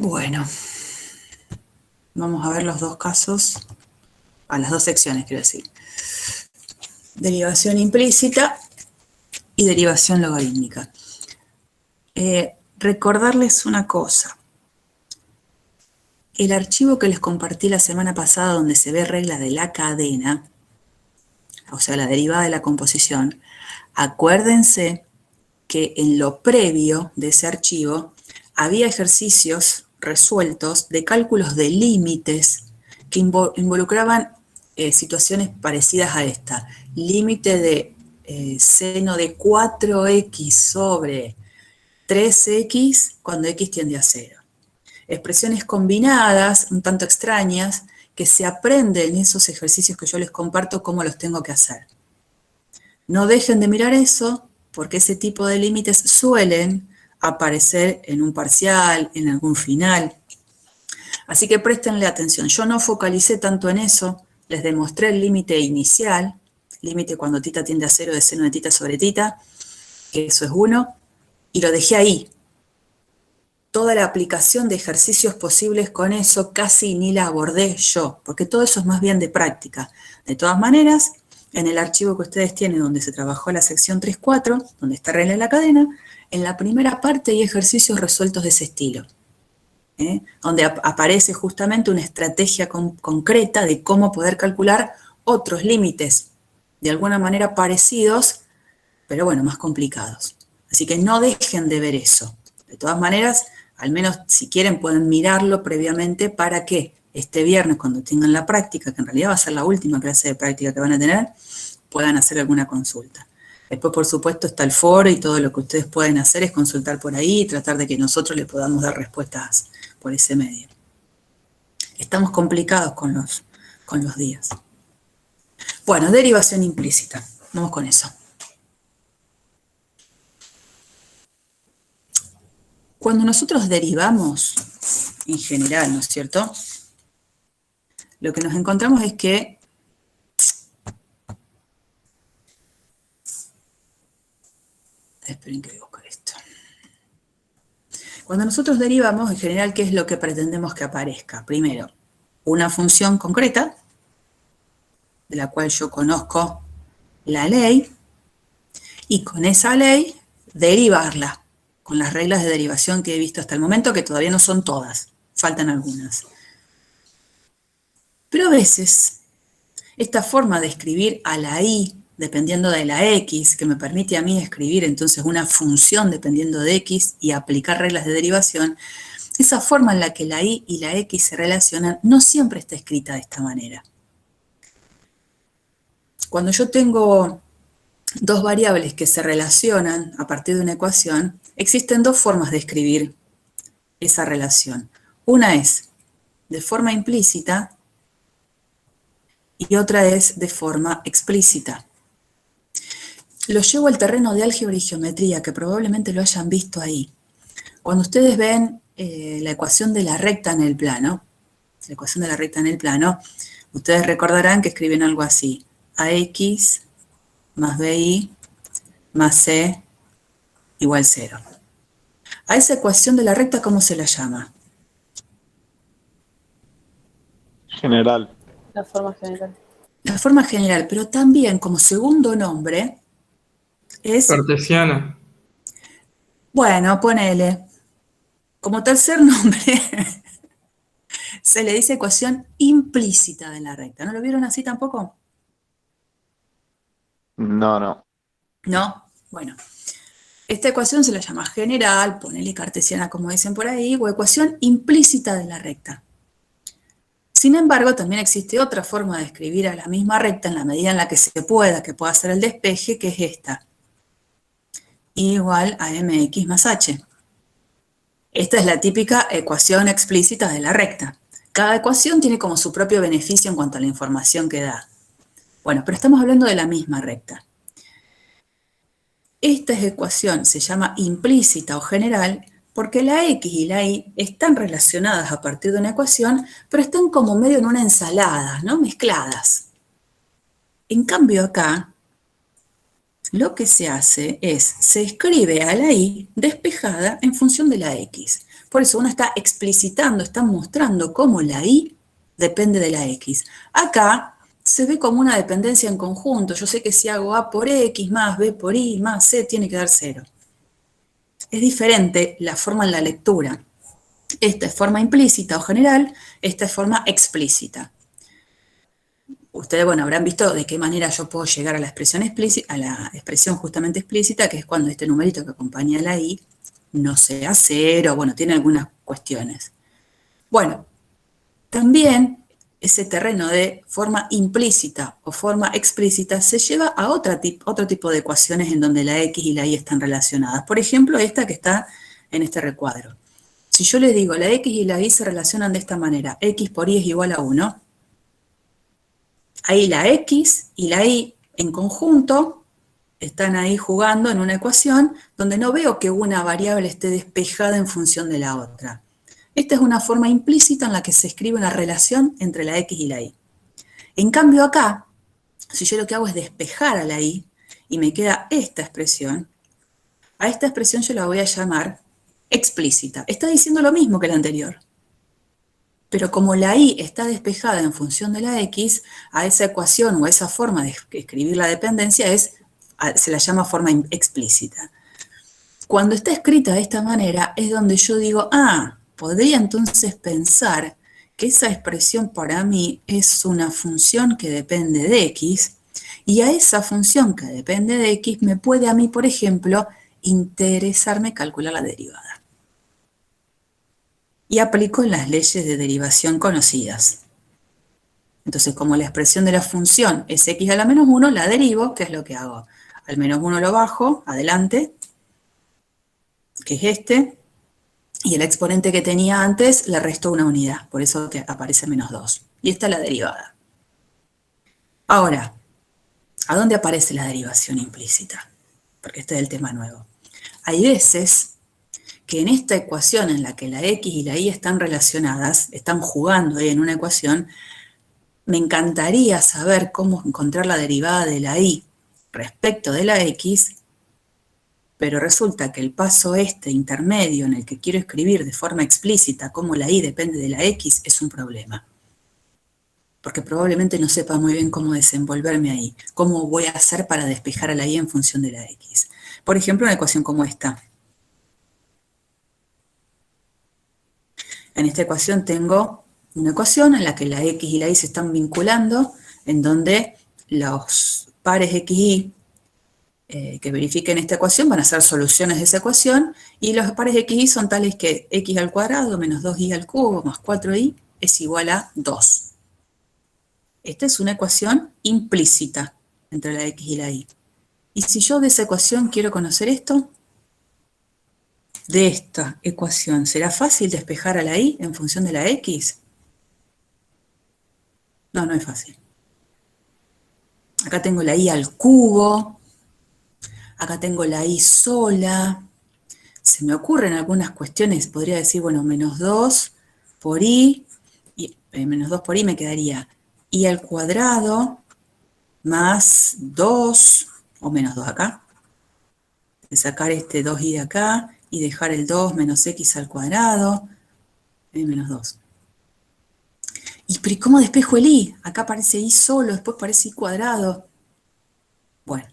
Bueno, vamos a ver los dos casos, las dos secciones quiero decir. Derivación implícita y derivación logarítmica. Recordarles una cosa. El archivo que les compartí la semana pasada donde se ve regla de la cadena, o sea, la derivada de la composición, acuérdense que en lo previo de ese archivo había ejercicios resueltos de cálculos de límites que involucraban situaciones parecidas a esta. Límite de seno de 4x sobre 3x cuando x tiende a 0. Expresiones combinadas, un tanto extrañas, que se aprenden en esos ejercicios que yo les comparto cómo los tengo que hacer. No dejen de mirar eso, porque ese tipo de límites suelen aparecer en un parcial, en algún final. Así que préstenle atención. Yo no focalicé tanto en eso, les demostré el límite inicial, límite cuando tita tiende a 0 de seno de tita sobre tita, que eso es 1, y lo dejé ahí. Toda la aplicación de ejercicios posibles con eso casi ni la abordé yo, porque todo eso es más bien de práctica. De todas maneras, en el archivo que ustedes tienen donde se trabajó la sección 3.4, donde está regla de la cadena, en la primera parte hay ejercicios resueltos de ese estilo, donde aparece justamente una estrategia concreta de cómo poder calcular otros límites, de alguna manera parecidos, pero bueno, más complicados. Así que no dejen de ver eso. De todas maneras, al menos si quieren pueden mirarlo previamente para que este viernes, cuando tengan la práctica, que en realidad va a ser la última clase de práctica que van a tener, puedan hacer alguna consulta. Después, por supuesto, está el foro y todo lo que ustedes pueden hacer es consultar por ahí y tratar de que nosotros les podamos dar respuestas por ese medio. Estamos complicados con los días. Bueno, derivación implícita. Vamos con eso. Cuando nosotros derivamos, en general, ¿no es cierto? Lo que nos encontramos es que esperen que voy a buscar esto. Cuando nosotros derivamos, en general, ¿qué es lo que pretendemos que aparezca? Primero, una función concreta, de la cual yo conozco la ley, y con esa ley derivarla, con las reglas de derivación que he visto hasta el momento, que todavía no son todas, faltan algunas. Pero a veces, esta forma de escribir a la i, dependiendo de la x, que me permite a mí escribir entonces una función dependiendo de x y aplicar reglas de derivación, esa forma en la que la y la x se relacionan no siempre está escrita de esta manera. Cuando yo tengo dos variables que se relacionan a partir de una ecuación, existen dos formas de escribir esa relación. Una es de forma implícita y otra es de forma explícita. Lo llevo al terreno de álgebra y geometría, que probablemente lo hayan visto ahí. Cuando ustedes ven la ecuación de la recta en el plano, ustedes recordarán que escriben algo así: ax más bi más c igual 0. A esa ecuación de la recta, ¿cómo se la llama? General. La forma general. La forma general, pero también como segundo nombre es, Cartesiana. bueno, ponele, como tercer nombre se le dice ecuación implícita de la recta. ¿No lo vieron así tampoco? No. ¿No? Bueno, esta ecuación se la llama general, ponele cartesiana como dicen por ahí, o ecuación implícita de la recta. Sin embargo, también existe otra forma de escribir a la misma recta en la medida en la que se pueda, que pueda ser el despeje, que es esta. I igual a mx más h. Esta es la típica ecuación explícita de la recta. Cada ecuación tiene como su propio beneficio en cuanto a la información que da. Bueno, pero estamos hablando de la misma recta. Esta ecuación se llama implícita o general porque la x y la y están relacionadas a partir de una ecuación, pero están como medio en una ensalada, ¿no? Mezcladas. En cambio acá, lo que se hace es, se escribe a la y despejada en función de la x. Por eso uno está explicitando, está mostrando cómo la y depende de la x. Acá se ve como una dependencia en conjunto. Yo sé que si hago a por x más b por y más c tiene que dar 0. Es diferente la forma en la lectura. Esta es forma implícita o general, esta es forma explícita. Ustedes, bueno, habrán visto de qué manera yo puedo llegar a la expresión explícita, a la expresión justamente explícita, que es cuando este numerito que acompaña a la i no sea 0, bueno, tiene algunas cuestiones. Bueno, también ese terreno de forma implícita o forma explícita se lleva a otro tipo de ecuaciones en donde la x y la y están relacionadas. Por ejemplo, esta que está en este recuadro. Si yo les digo la x y la y se relacionan de esta manera, x por y es igual a 1, ahí la x y la y en conjunto están ahí jugando en una ecuación donde no veo que una variable esté despejada en función de la otra. Esta es una forma implícita en la que se escribe una relación entre la x y la y. En cambio acá, si yo lo que hago es despejar a la y y me queda esta expresión, a esta expresión yo la voy a llamar explícita. Está diciendo lo mismo que la anterior. Pero como la y está despejada en función de la x, a esa ecuación o a esa forma de escribir la dependencia se la llama forma explícita. Cuando está escrita de esta manera es donde yo digo, podría entonces pensar que esa expresión para mí es una función que depende de x, y a esa función que depende de x me puede a mí, por ejemplo, interesarme calcular la derivada. Y aplico las leyes de derivación conocidas. Entonces, como la expresión de la función es x a la menos 1, la derivo, ¿qué es lo que hago? Al menos 1 lo bajo, adelante, que es este, y el exponente que tenía antes le resto una unidad, por eso que aparece menos 2. Y esta es la derivada. Ahora, ¿a dónde aparece la derivación implícita? Porque este es el tema nuevo. Hay veces que en esta ecuación en la que la x y la y están relacionadas, están jugando ahí en una ecuación, me encantaría saber cómo encontrar la derivada de la y respecto de la x, pero resulta que el paso intermedio en el que quiero escribir de forma explícita cómo la y depende de la x es un problema. Porque probablemente no sepa muy bien cómo desenvolverme ahí, cómo voy a hacer para despejar a la y en función de la x. Por ejemplo, una ecuación como esta. En esta ecuación tengo una ecuación en la que la x y la y se están vinculando, en donde los pares x y que verifiquen esta ecuación van a ser soluciones de esa ecuación, y los pares x y son tales que x al cuadrado menos 2y al cubo más 4y es igual a 2. Esta es una ecuación implícita entre la x y la y. Y si yo de esa ecuación quiero conocer esto, de esta ecuación, ¿será fácil despejar a la y en función de la x? No, no es fácil. Acá tengo la y al cubo, acá tengo la y sola. Se me ocurren algunas cuestiones, podría decir, bueno, menos 2 por y menos 2 por y me quedaría y al cuadrado más 2, o menos 2 acá, de sacar este 2y de acá y dejar el 2 menos x al cuadrado, menos 2. ¿Y cómo despejo el y? Acá aparece y solo, después aparece y cuadrado. Bueno,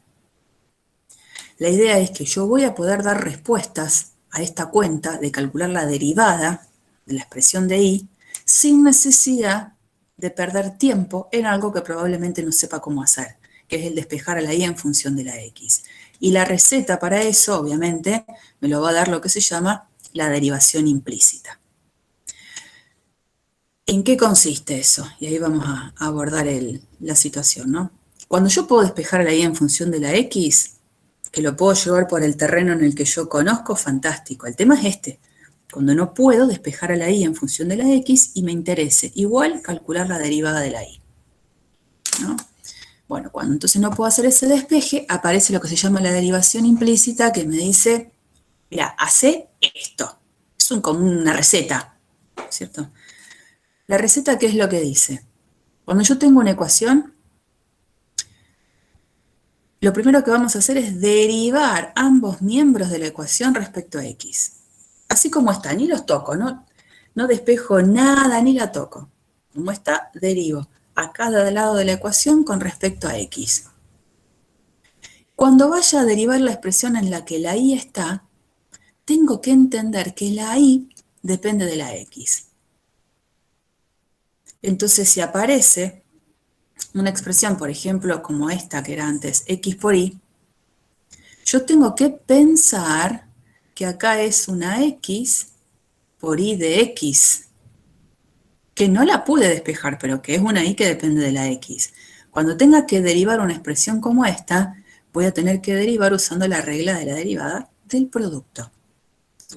la idea es que yo voy a poder dar respuestas a esta cuenta de calcular la derivada de la expresión de y sin necesidad de perder tiempo en algo que probablemente no sepa cómo hacer, que es el despejar a la y en función de la x. Y la receta para eso, obviamente, me lo va a dar lo que se llama la derivación implícita. ¿En qué consiste eso? Y ahí vamos a abordar la situación, ¿no? Cuando yo puedo despejar a la y en función de la x, que lo puedo llevar por el terreno en el que yo conozco, fantástico. El tema es este, cuando no puedo despejar a la y en función de la x y me interese igual calcular la derivada de la y, ¿no? Bueno, cuando entonces no puedo hacer ese despeje, aparece lo que se llama la derivación implícita, que me dice, mira, hace esto. Es como una receta, ¿cierto? La receta, ¿qué es lo que dice? Cuando yo tengo una ecuación, lo primero que vamos a hacer es derivar ambos miembros de la ecuación respecto a x. así como está, ni los toco, no despejo nada, ni la toco. Como está, derivo a cada lado de la ecuación con respecto a x. Cuando vaya a derivar la expresión en la que la y está, tengo que entender que la y depende de la x. Entonces, si aparece una expresión, por ejemplo, como esta que era antes, x por y, yo tengo que pensar que acá es una x por y de x, que no la pude despejar, pero que es una y que depende de la x. Cuando tenga que derivar una expresión como esta, voy a tener que derivar usando la regla de la derivada del producto.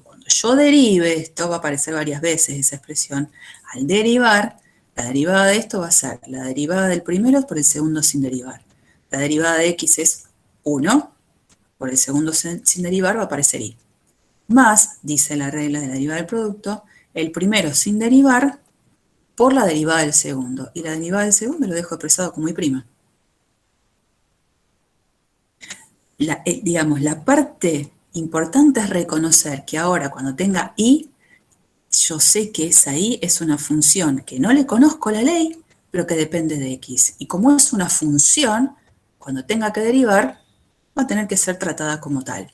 Cuando yo derive, esto va a aparecer varias veces esa expresión, al derivar, la derivada de esto va a ser la derivada del primero por el segundo sin derivar. La derivada de x es 1, por el segundo sin derivar va a aparecer y. Más, dice la regla de la derivada del producto, el primero sin derivar por la derivada del segundo. Y la derivada del segundo lo dejo expresado como y'. Digamos, la parte importante es reconocer que ahora cuando tenga y, yo sé que esa y es una función que no le conozco la ley, pero que depende de x. Y como es una función, cuando tenga que derivar, va a tener que ser tratada como tal.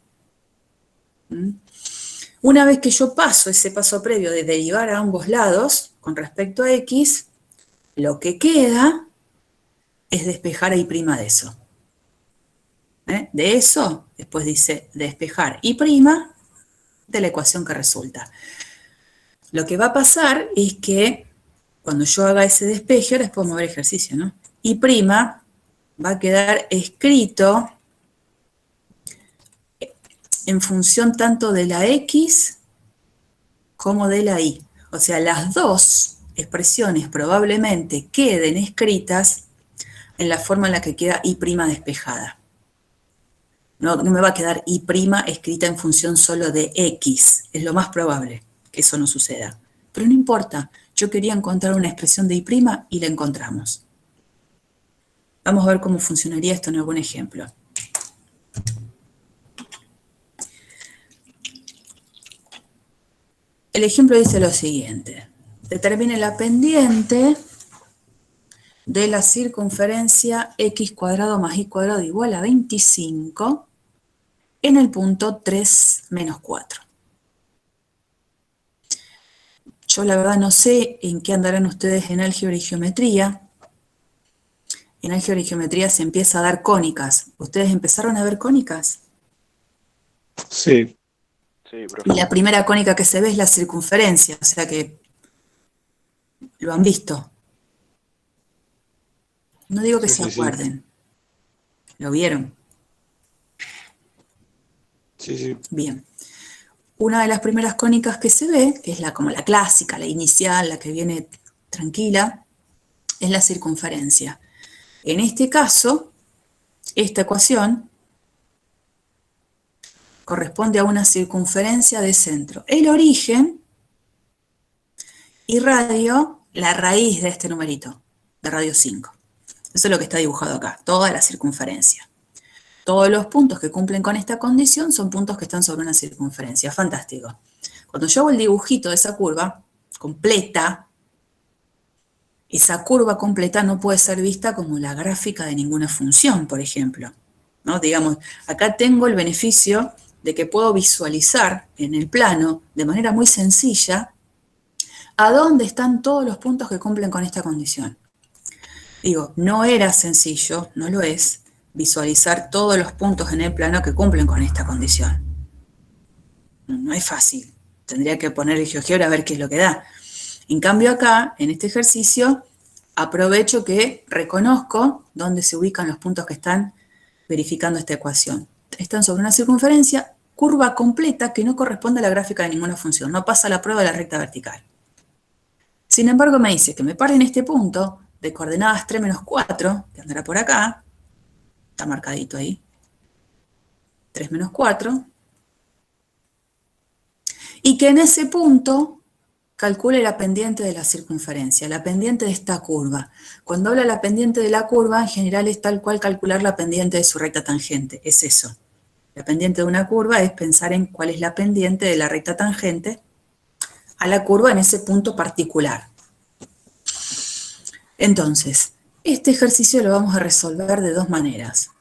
Una vez que yo paso ese paso previo de derivar a ambos lados con respecto a x, lo que queda es despejar a y' de eso. De eso, después dice despejar y' de la ecuación que resulta. Lo que va a pasar es que cuando yo haga ese despeje, ahora después mover ejercicio, ¿no? Y' va a quedar escrito en función tanto de la x como de la y. O sea, las dos expresiones probablemente queden escritas en la forma en la que queda y' despejada. No me va a quedar y' escrita en función solo de x. Es lo más probable que eso no suceda. Pero no importa, yo quería encontrar una expresión de y' y la encontramos. Vamos a ver cómo funcionaría esto en algún ejemplo. El ejemplo dice lo siguiente. Determine la pendiente de la circunferencia x² más y² igual a 25 en el punto 3 menos 4. Yo la verdad no sé en qué andarán ustedes en álgebra y geometría. En álgebra y geometría se empieza a dar cónicas. ¿Ustedes empezaron a ver cónicas? Sí. Sí, profe. Y la primera cónica que se ve es la circunferencia, o sea que lo han visto. No digo que se acuerden. ¿Lo vieron? Sí. Bien. Una de las primeras cónicas que se ve, que es como la clásica, la inicial, la que viene tranquila, es la circunferencia. En este caso, esta ecuación corresponde a una circunferencia de centro. El origen y radio, la raíz de este numerito, de radio 5. Eso es lo que está dibujado acá, toda la circunferencia. Todos los puntos que cumplen con esta condición son puntos que están sobre una circunferencia. Fantástico. Cuando yo hago el dibujito de esa curva completa, esa curva completa no puede ser vista como la gráfica de ninguna función, por ejemplo. ¿No? Digamos, acá tengo el beneficio de que puedo visualizar en el plano, de manera muy sencilla, a dónde están todos los puntos que cumplen con esta condición. Digo, no era sencillo, no lo es, visualizar todos los puntos en el plano que cumplen con esta condición. No es fácil. Tendría que poner el GeoGebra a ver qué es lo que da. En cambio acá, en este ejercicio, aprovecho que reconozco dónde se ubican los puntos que están verificando esta ecuación. Están sobre una circunferencia, curva completa que no corresponde a la gráfica de ninguna función. No pasa la prueba de la recta vertical. Sin embargo, me dice que me pare en este punto de coordenadas 3 menos 4, que andará por acá, está marcadito ahí, 3 menos 4, y que en ese punto calcule la pendiente de la circunferencia, la pendiente de esta curva. Cuando habla la pendiente de la curva, en general es tal cual calcular la pendiente de su recta tangente, es eso. La pendiente de una curva es pensar en cuál es la pendiente de la recta tangente a la curva en ese punto particular. Entonces, este ejercicio lo vamos a resolver de dos maneras.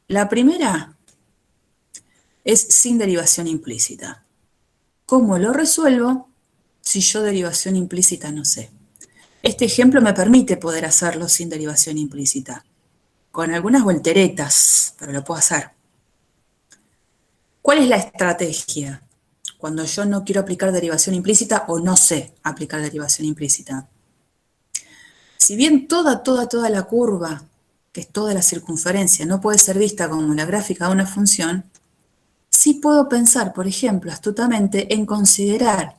La primera es sin derivación implícita. ¿Cómo lo resuelvo si yo derivación implícita no sé? Este ejemplo me permite poder hacerlo sin derivación implícita, con algunas volteretas, pero lo puedo hacer. ¿Cuál es la estrategia cuando yo no quiero aplicar derivación implícita o no sé aplicar derivación implícita? Si bien toda la curva, que es toda la circunferencia, no puede ser vista como la gráfica de una función, sí puedo pensar, por ejemplo, astutamente, en considerar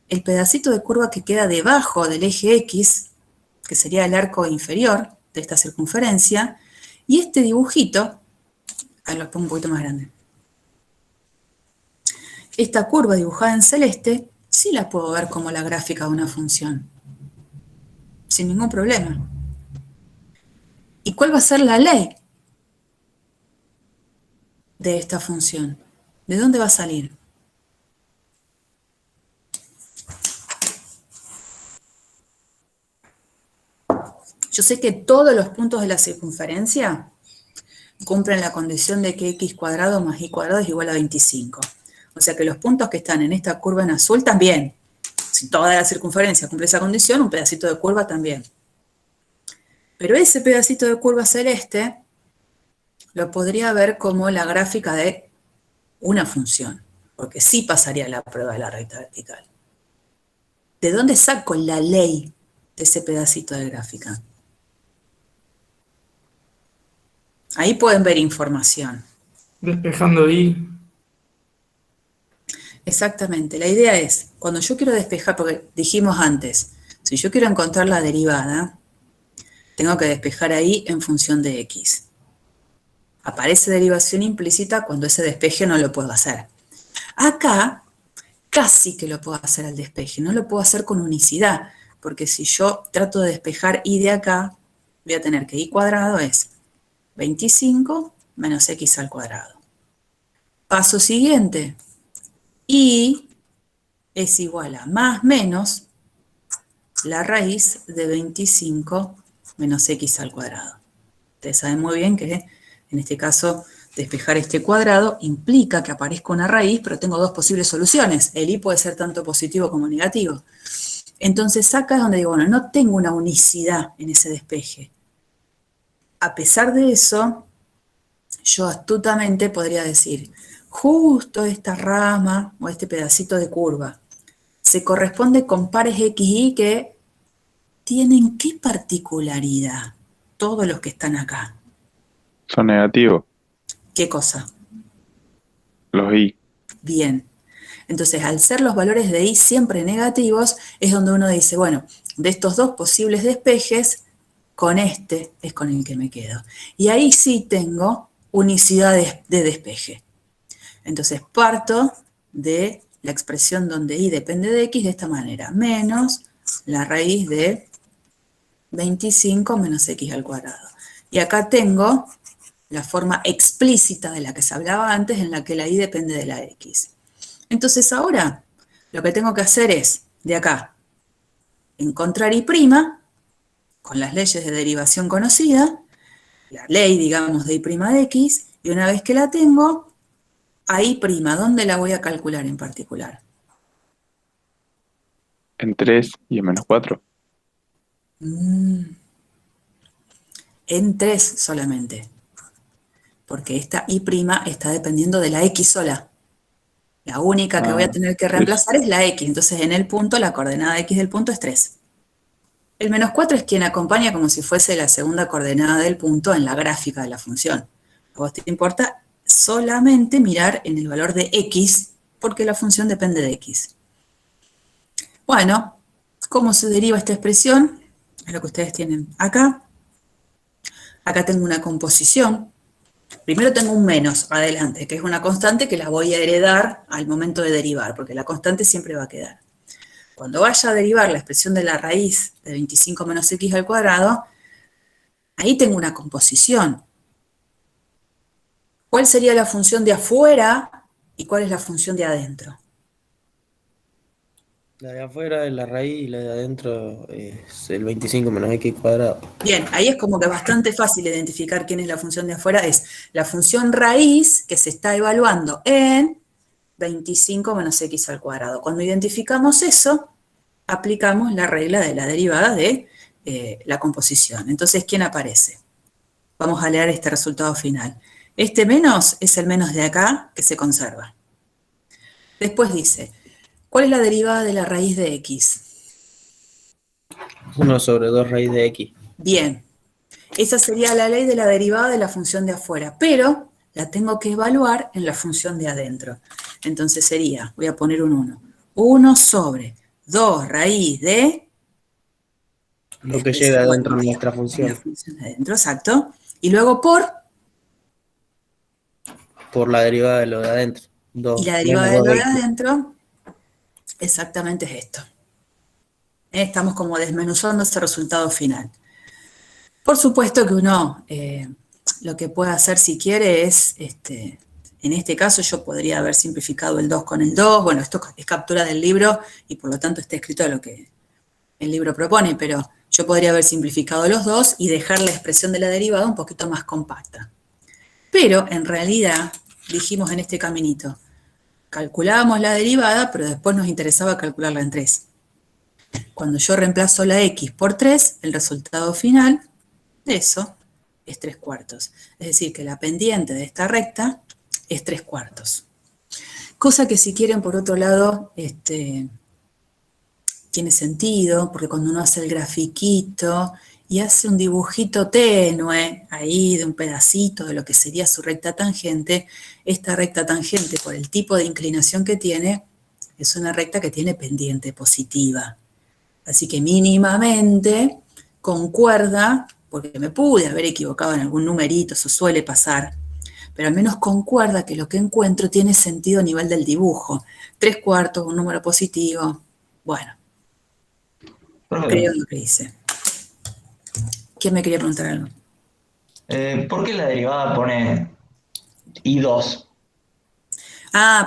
el pedacito de curva que queda debajo del eje X, que sería el arco inferior de esta circunferencia, y este dibujito, ahí lo pongo un poquito más grande, esta curva dibujada en celeste, sí la puedo ver como la gráfica de una función, sin ningún problema. ¿Y cuál va a ser la ley de esta función? ¿De dónde va a salir? Yo sé que todos los puntos de la circunferencia cumplen la condición de que x cuadrado más y cuadrado es igual a 25. O sea que los puntos que están en esta curva en azul también. Si toda la circunferencia cumple esa condición, un pedacito de curva también. Pero ese pedacito de curva celeste lo podría ver como la gráfica de una función, porque sí pasaría la prueba de la recta vertical. ¿De dónde saco la ley de ese pedacito de gráfica? Ahí pueden ver información. Despejando I. Exactamente, la idea es, cuando yo quiero despejar, porque dijimos antes, si yo quiero encontrar la derivada, tengo que despejar ahí en función de x. Aparece derivación implícita cuando ese despeje no lo puedo hacer. Acá casi que lo puedo hacer al despeje, no lo puedo hacer con unicidad, porque si yo trato de despejar y de acá, voy a tener que y cuadrado es 25 menos x al cuadrado. Paso siguiente, y es igual a más menos la raíz de 25 menos x al cuadrado. Ustedes saben muy bien que en este caso despejar este cuadrado implica que aparezca una raíz, pero tengo dos posibles soluciones. El y puede ser tanto positivo como negativo. Entonces acá es donde digo, bueno, no tengo una unicidad en ese despeje. A pesar de eso, yo astutamente podría decir, justo esta rama o este pedacito de curva se corresponde con pares x y que tienen ¿qué particularidad? Todos los que están acá. Son negativos, ¿Qué cosa? los I. Bien. Entonces, al ser los valores de i siempre negativos, es donde uno dice, bueno, de estos dos posibles despejes, con este es con el que me quedo. Y ahí sí tengo unicidad de despeje. Entonces, parto de la expresión donde i depende de x de esta manera, menos la raíz de 25 menos x al cuadrado. Y acá tengo la forma explícita de la que se hablaba antes, en la que la y depende de la x. Entonces ahora lo que tengo que hacer es, de acá, encontrar y' con las leyes de derivación conocida, la ley, digamos, de y' de x, y una vez que la tengo, a y', ¿dónde la voy a calcular en particular? En 3 y en menos 4. En 3 solamente, porque esta y' está dependiendo de la x sola. La única que voy a tener que Sí. reemplazar es la x, entonces en el punto la coordenada x del punto es 3. El menos 4 es quien acompaña como si fuese la segunda coordenada del punto en la gráfica de la función. A vos te importa solamente mirar en el valor de x, porque la función depende de x. Bueno, ¿cómo se deriva esta expresión? Es lo que ustedes tienen acá. Acá tengo una composición. Primero tengo un menos adelante, que es una constante que la voy a heredar al momento de derivar, porque la constante siempre va a quedar. Cuando vaya a derivar la expresión de la raíz de 25 menos x al cuadrado, ahí tengo una composición. ¿Cuál sería la función de afuera y cuál es la función de adentro? La de afuera es la raíz y la de adentro es el 25 menos x cuadrado. Bien, ahí es como que bastante fácil identificar quién es la función de afuera. Es la función raíz que se está evaluando en 25 menos x al cuadrado. Cuando identificamos eso, aplicamos la regla de la derivada de la composición. Entonces, ¿quién aparece? Vamos a leer este resultado final. Este menos es el menos de acá que se conserva. Después dice, ¿cuál es la derivada de la raíz de x? 1 sobre 2 raíz de x. Bien, esa sería la ley de la derivada de la función de afuera, pero la tengo que evaluar en la función de adentro. Entonces sería, voy a poner un 1, 1 sobre 2 raíz de... Lo que llega adentro de nuestra función. En la función de adentro, exacto. Y luego por... Por la derivada de lo de adentro. 2 Y la derivada de menos lo de 2x. adentro, exactamente es esto. Estamos como desmenuzando ese resultado final. Por supuesto que uno lo que puede hacer si quiere es, en este caso yo podría haber simplificado el 2 con el 2, bueno, esto es captura del libro y por lo tanto está escrito lo que el libro propone, pero yo podría haber simplificado los dos y dejar la expresión de la derivada un poquito más compacta. Pero en realidad dijimos en este caminito, calculábamos la derivada, pero después nos interesaba calcularla en 3. Cuando yo reemplazo la x por 3, el resultado final de eso es 3/4. Es decir, que la pendiente de esta recta es 3/4. Cosa que si quieren, por otro lado, tiene sentido, porque cuando uno hace el grafiquito y hace un dibujito tenue ahí de un pedacito de lo que sería su recta tangente, esta recta tangente, por el tipo de inclinación que tiene, es una recta que tiene pendiente positiva. Así que mínimamente concuerda, porque me pude haber equivocado en algún numerito, eso suele pasar, pero al menos concuerda que lo que encuentro tiene sentido a nivel del dibujo. 3/4, un número positivo, bueno, creo lo que hice. ¿Quién me quería preguntar algo? ¿Por qué la derivada pone I2?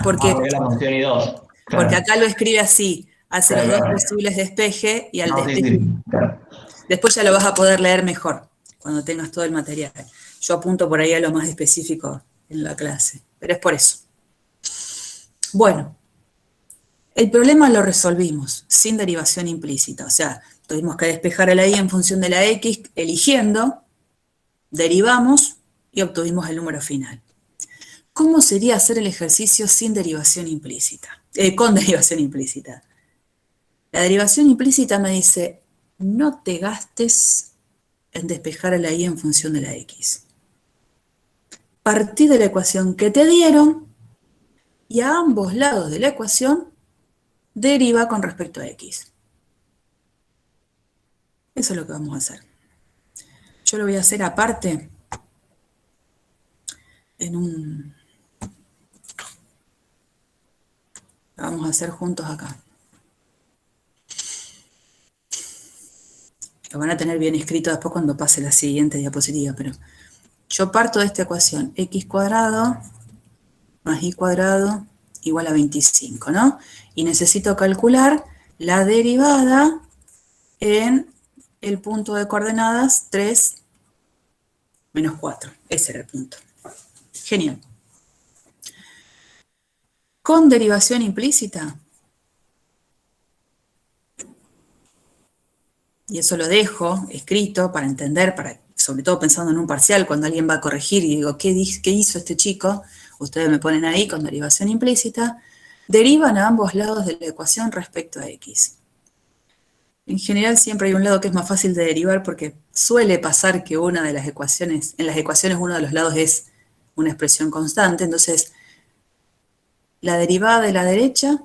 Porque Porque es la función I2. porque Claro, acá lo escribe así, hace los claro, dos claro. posibles despeje y al No, sí, despeje. sí, claro. Después ya lo vas a poder leer mejor cuando tengas todo el material. Yo apunto por ahí a lo más específico en la clase, pero es por eso. Bueno, el problema lo resolvimos sin derivación implícita, o sea, tuvimos que despejar a la y en función de la x, eligiendo, derivamos y obtuvimos el número final. ¿Cómo sería hacer el ejercicio sin derivación implícita? Con derivación implícita. La derivación implícita me dice, no te gastes en despejar a la y en función de la x. Partí de la ecuación que te dieron y a ambos lados de la ecuación deriva con respecto a x. Eso es lo que vamos a hacer. Yo lo voy a hacer aparte lo vamos a hacer juntos acá. Lo van a tener bien escrito después cuando pase la siguiente diapositiva, pero yo parto de esta ecuación, x cuadrado más y cuadrado igual a 25, ¿no? Y necesito calcular la derivada en el punto de coordenadas 3 menos 4. Ese era el punto. Genial. Con derivación implícita, y eso lo dejo escrito para entender, sobre todo pensando en un parcial, cuando alguien va a corregir y digo, ¿qué hizo este chico? Ustedes me ponen ahí con derivación implícita, derivan a ambos lados de la ecuación respecto a x. En general siempre hay un lado que es más fácil de derivar porque suele pasar que una de las ecuaciones, en las ecuaciones uno de los lados es una expresión constante, entonces la derivada de la derecha,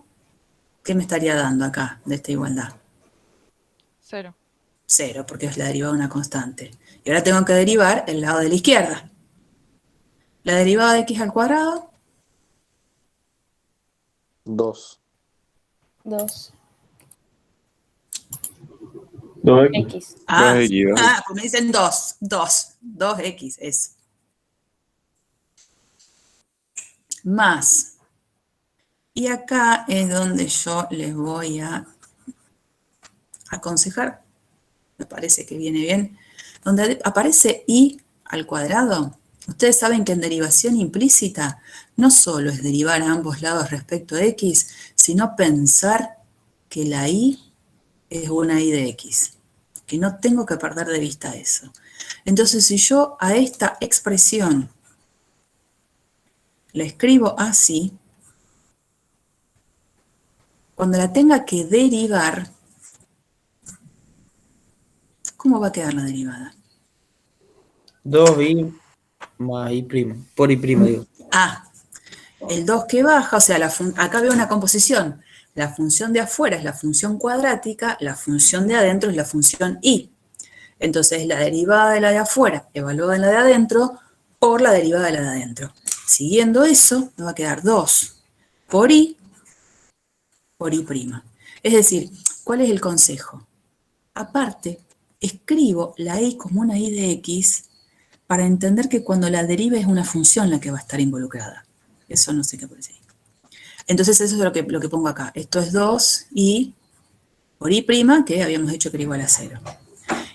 ¿qué me estaría dando acá de esta igualdad? 0. 0, porque es la derivada de una constante. Y ahora tengo que derivar el lado de la izquierda. La derivada de x al cuadrado, 2. 2. 2x. X. 2x, 2x. Pues me dicen 2x, eso. más. Y acá es donde yo les voy a aconsejar, me parece que viene bien, donde aparece i al cuadrado. Ustedes saben que en derivación implícita no solo es derivar a ambos lados respecto a x, sino pensar que la i es una i de x, que no tengo que perder de vista eso. Entonces, si yo a esta expresión la escribo así, cuando la tenga que derivar, ¿cómo va a quedar la derivada? 2i más i prima. Por i prima, digo. Ah, el 2 que baja, o sea, acá veo una composición. La función de afuera es la función cuadrática, la función de adentro es la función i. Entonces, la derivada de la de afuera evaluada en la de adentro por la derivada de la de adentro. Siguiendo eso, me va a quedar 2 por i prima. Es decir, ¿cuál es el consejo? Aparte, escribo la i como una i de x para entender que cuando la derive es una función la que va a estar involucrada. Eso no sé qué puede decir. Entonces eso es lo que pongo acá. Esto es 2i por i prima, que habíamos dicho que era igual a 0.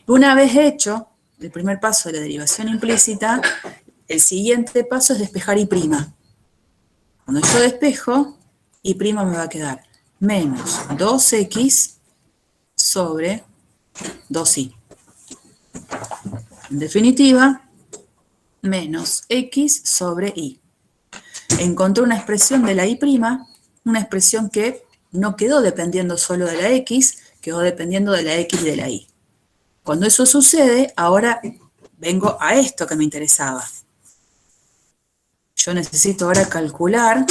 Una vez hecho el primer paso de la derivación implícita, el siguiente paso es despejar i prima. Cuando yo despejo, i prima me va a quedar menos 2x sobre 2i. En definitiva, menos x sobre i. Encontré una expresión de la i prima, una expresión que no quedó dependiendo solo de la x, quedó dependiendo de la x y de la y. Cuando eso sucede, ahora vengo a esto que me interesaba. Yo necesito ahora calcular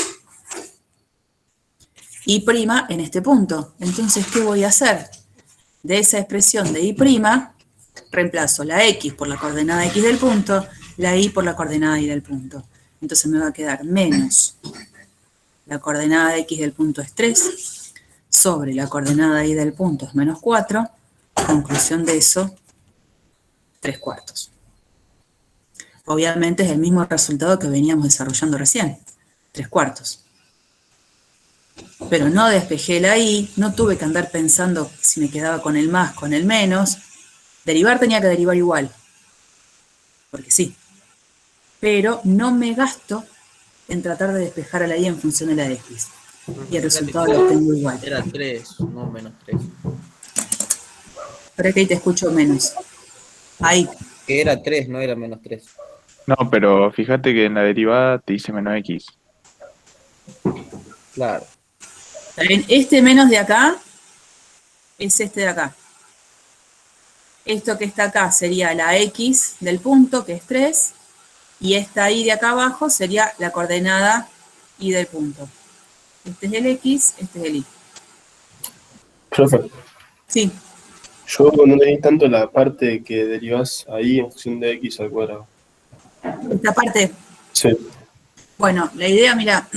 y' en este punto. Entonces, ¿qué voy a hacer? De esa expresión de y', reemplazo la x por la coordenada x del punto, la y por la coordenada y del punto. Entonces me va a quedar menos la coordenada de x del punto es 3, sobre la coordenada y del punto es menos 4, conclusión de eso, 3/4. Obviamente es el mismo resultado que veníamos desarrollando recién, 3/4. Pero no despejé la i, no tuve que andar pensando si me quedaba con el más, con el menos. Derivar tenía que derivar igual, porque sí. Pero no me gasto en tratar de despejar a la i en función de la de x. Y el resultado lo obtengo igual. Era 3, no menos 3. Pero es que ahí te escucho menos. Ahí. Que era 3, no era menos 3. No, pero fíjate que en la derivada te dice menos x. Claro. También este menos de acá es este de acá. Esto que está acá sería la x del punto, que es 3, y esta y de acá abajo sería la coordenada y del punto. Este es el x, este es el y. Profe, Sí, yo no leí tanto la parte que derivás ahí en función de x al cuadrado. esta parte. Sí. Bueno, la idea, mira,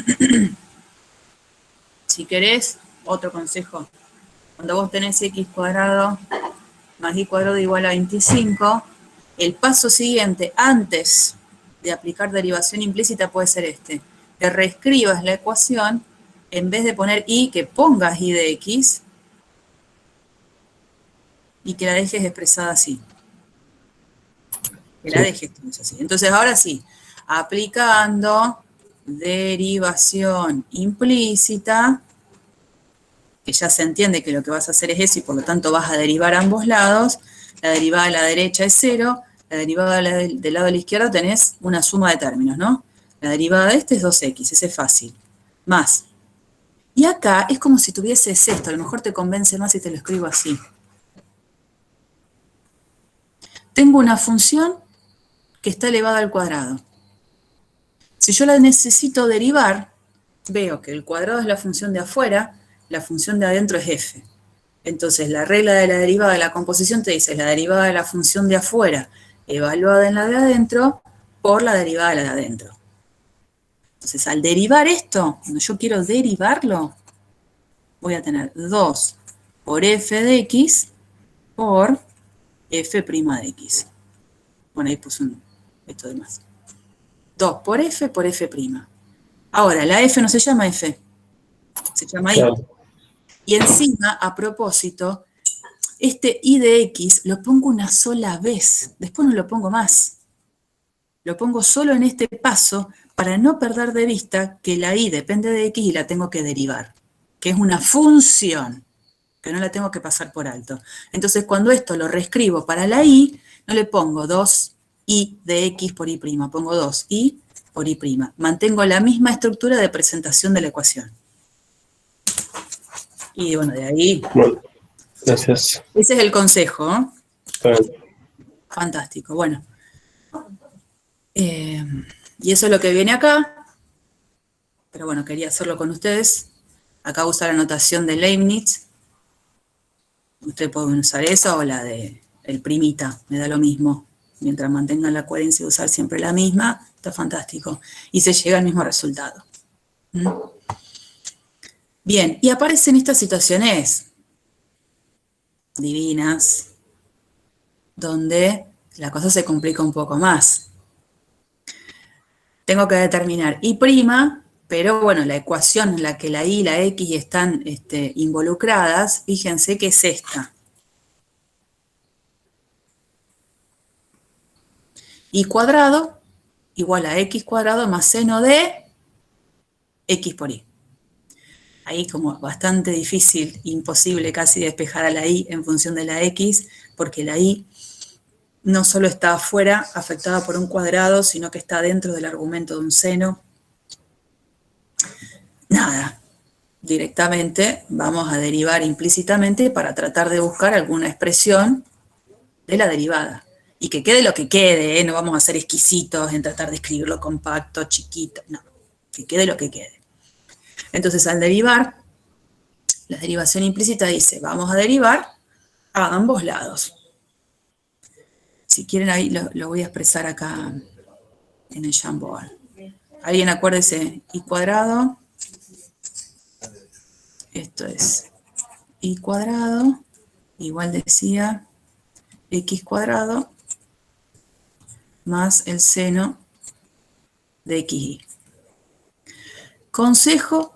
si querés, otro consejo. Cuando vos tenés x cuadrado más y cuadrado igual a 25, el paso siguiente, antes de aplicar derivación implícita, puede ser este. Que reescribas la ecuación, en vez de poner y, que pongas y de x, y que la dejes expresada así. Que la dejes así. Entonces, ahora sí, aplicando derivación implícita, que ya se entiende que lo que vas a hacer es eso y por lo tanto vas a derivar a ambos lados, la derivada de la derecha es 0, la derivada del lado de la izquierda tenés una suma de términos, ¿no? La derivada de este es 2x, ese es fácil. Más. Y acá es como si tuvieses esto, a lo mejor te convence más si te lo escribo así. Tengo una función que está elevada al cuadrado. Si yo la necesito derivar, veo que el cuadrado es la función de afuera, la función de adentro es f. Entonces, la regla de la derivada de la composición te dice la derivada de la función de afuera evaluada en la de adentro por la derivada de la de adentro. Entonces, al derivar esto, cuando yo quiero derivarlo, voy a tener 2 por f de x por f' de x. Bueno, ahí puse esto de más. 2 por f por f'. Ahora, la f no se llama f, se llama i. Claro. Y encima, a propósito, este i de x lo pongo una sola vez, después no lo pongo más. Lo pongo solo en este paso para no perder de vista que la i depende de x y la tengo que derivar, que es una función, que no la tengo que pasar por alto. Entonces, cuando esto lo reescribo para la i, no le pongo 2i de x por i', pongo 2i por i'. Mantengo la misma estructura de presentación de la ecuación. Y bueno, de ahí, Bueno, gracias. ese es el consejo, ¿eh? Está bien. Fantástico, bueno. Y eso es lo que viene acá, pero bueno, quería hacerlo con ustedes. Acá usa la notación de Leibniz. Ustedes pueden usar esa o la de el primita, me da lo mismo. Mientras mantengan la coherencia de usar siempre la misma, está fantástico. Y se llega al mismo resultado. ¿Mm? Bien, y aparecen estas situaciones divinas, donde la cosa se complica un poco más. Tengo que determinar i', pero bueno, la ecuación en la que la i y la x están involucradas, fíjense que es esta. I cuadrado igual a x cuadrado más seno de x por y. Ahí como bastante difícil, imposible casi despejar a la y en función de la x, porque la y no solo está afuera, afectada por un cuadrado, sino que está dentro del argumento de un seno. Nada, directamente vamos a derivar implícitamente para tratar de buscar alguna expresión de la derivada. Y que quede lo que quede, ¿eh? No vamos a ser exquisitos en tratar de escribirlo compacto, chiquito, no, que quede lo que quede. Entonces, al derivar, la derivación implícita dice, vamos a derivar a ambos lados. Si quieren, ahí lo voy a expresar acá en el Jamboard. ¿Alguien acuérdese? I cuadrado. Esto es I cuadrado, igual decía X cuadrado, más el seno de XY. Consejo,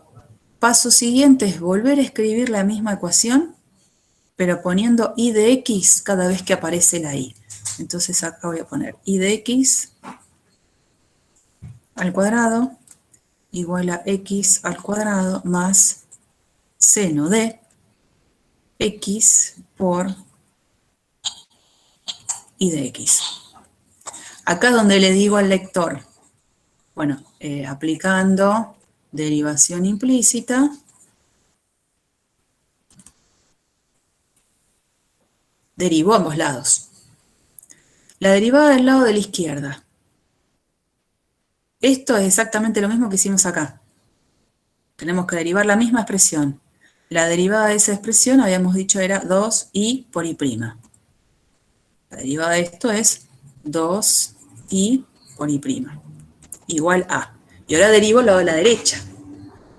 paso siguiente es volver a escribir la misma ecuación, pero poniendo I de X cada vez que aparece la Y. Entonces acá voy a poner I de X al cuadrado igual a X al cuadrado más seno de X por I de X. Acá es donde le digo al lector, bueno, aplicando derivación implícita, derivo ambos lados. La derivada del lado de la izquierda. Esto es exactamente lo mismo que hicimos acá. Tenemos que derivar la misma expresión. La derivada de esa expresión, habíamos dicho, era 2i por i'. La derivada de esto es 2i por i', igual a. Y ahora derivo el lado de la derecha.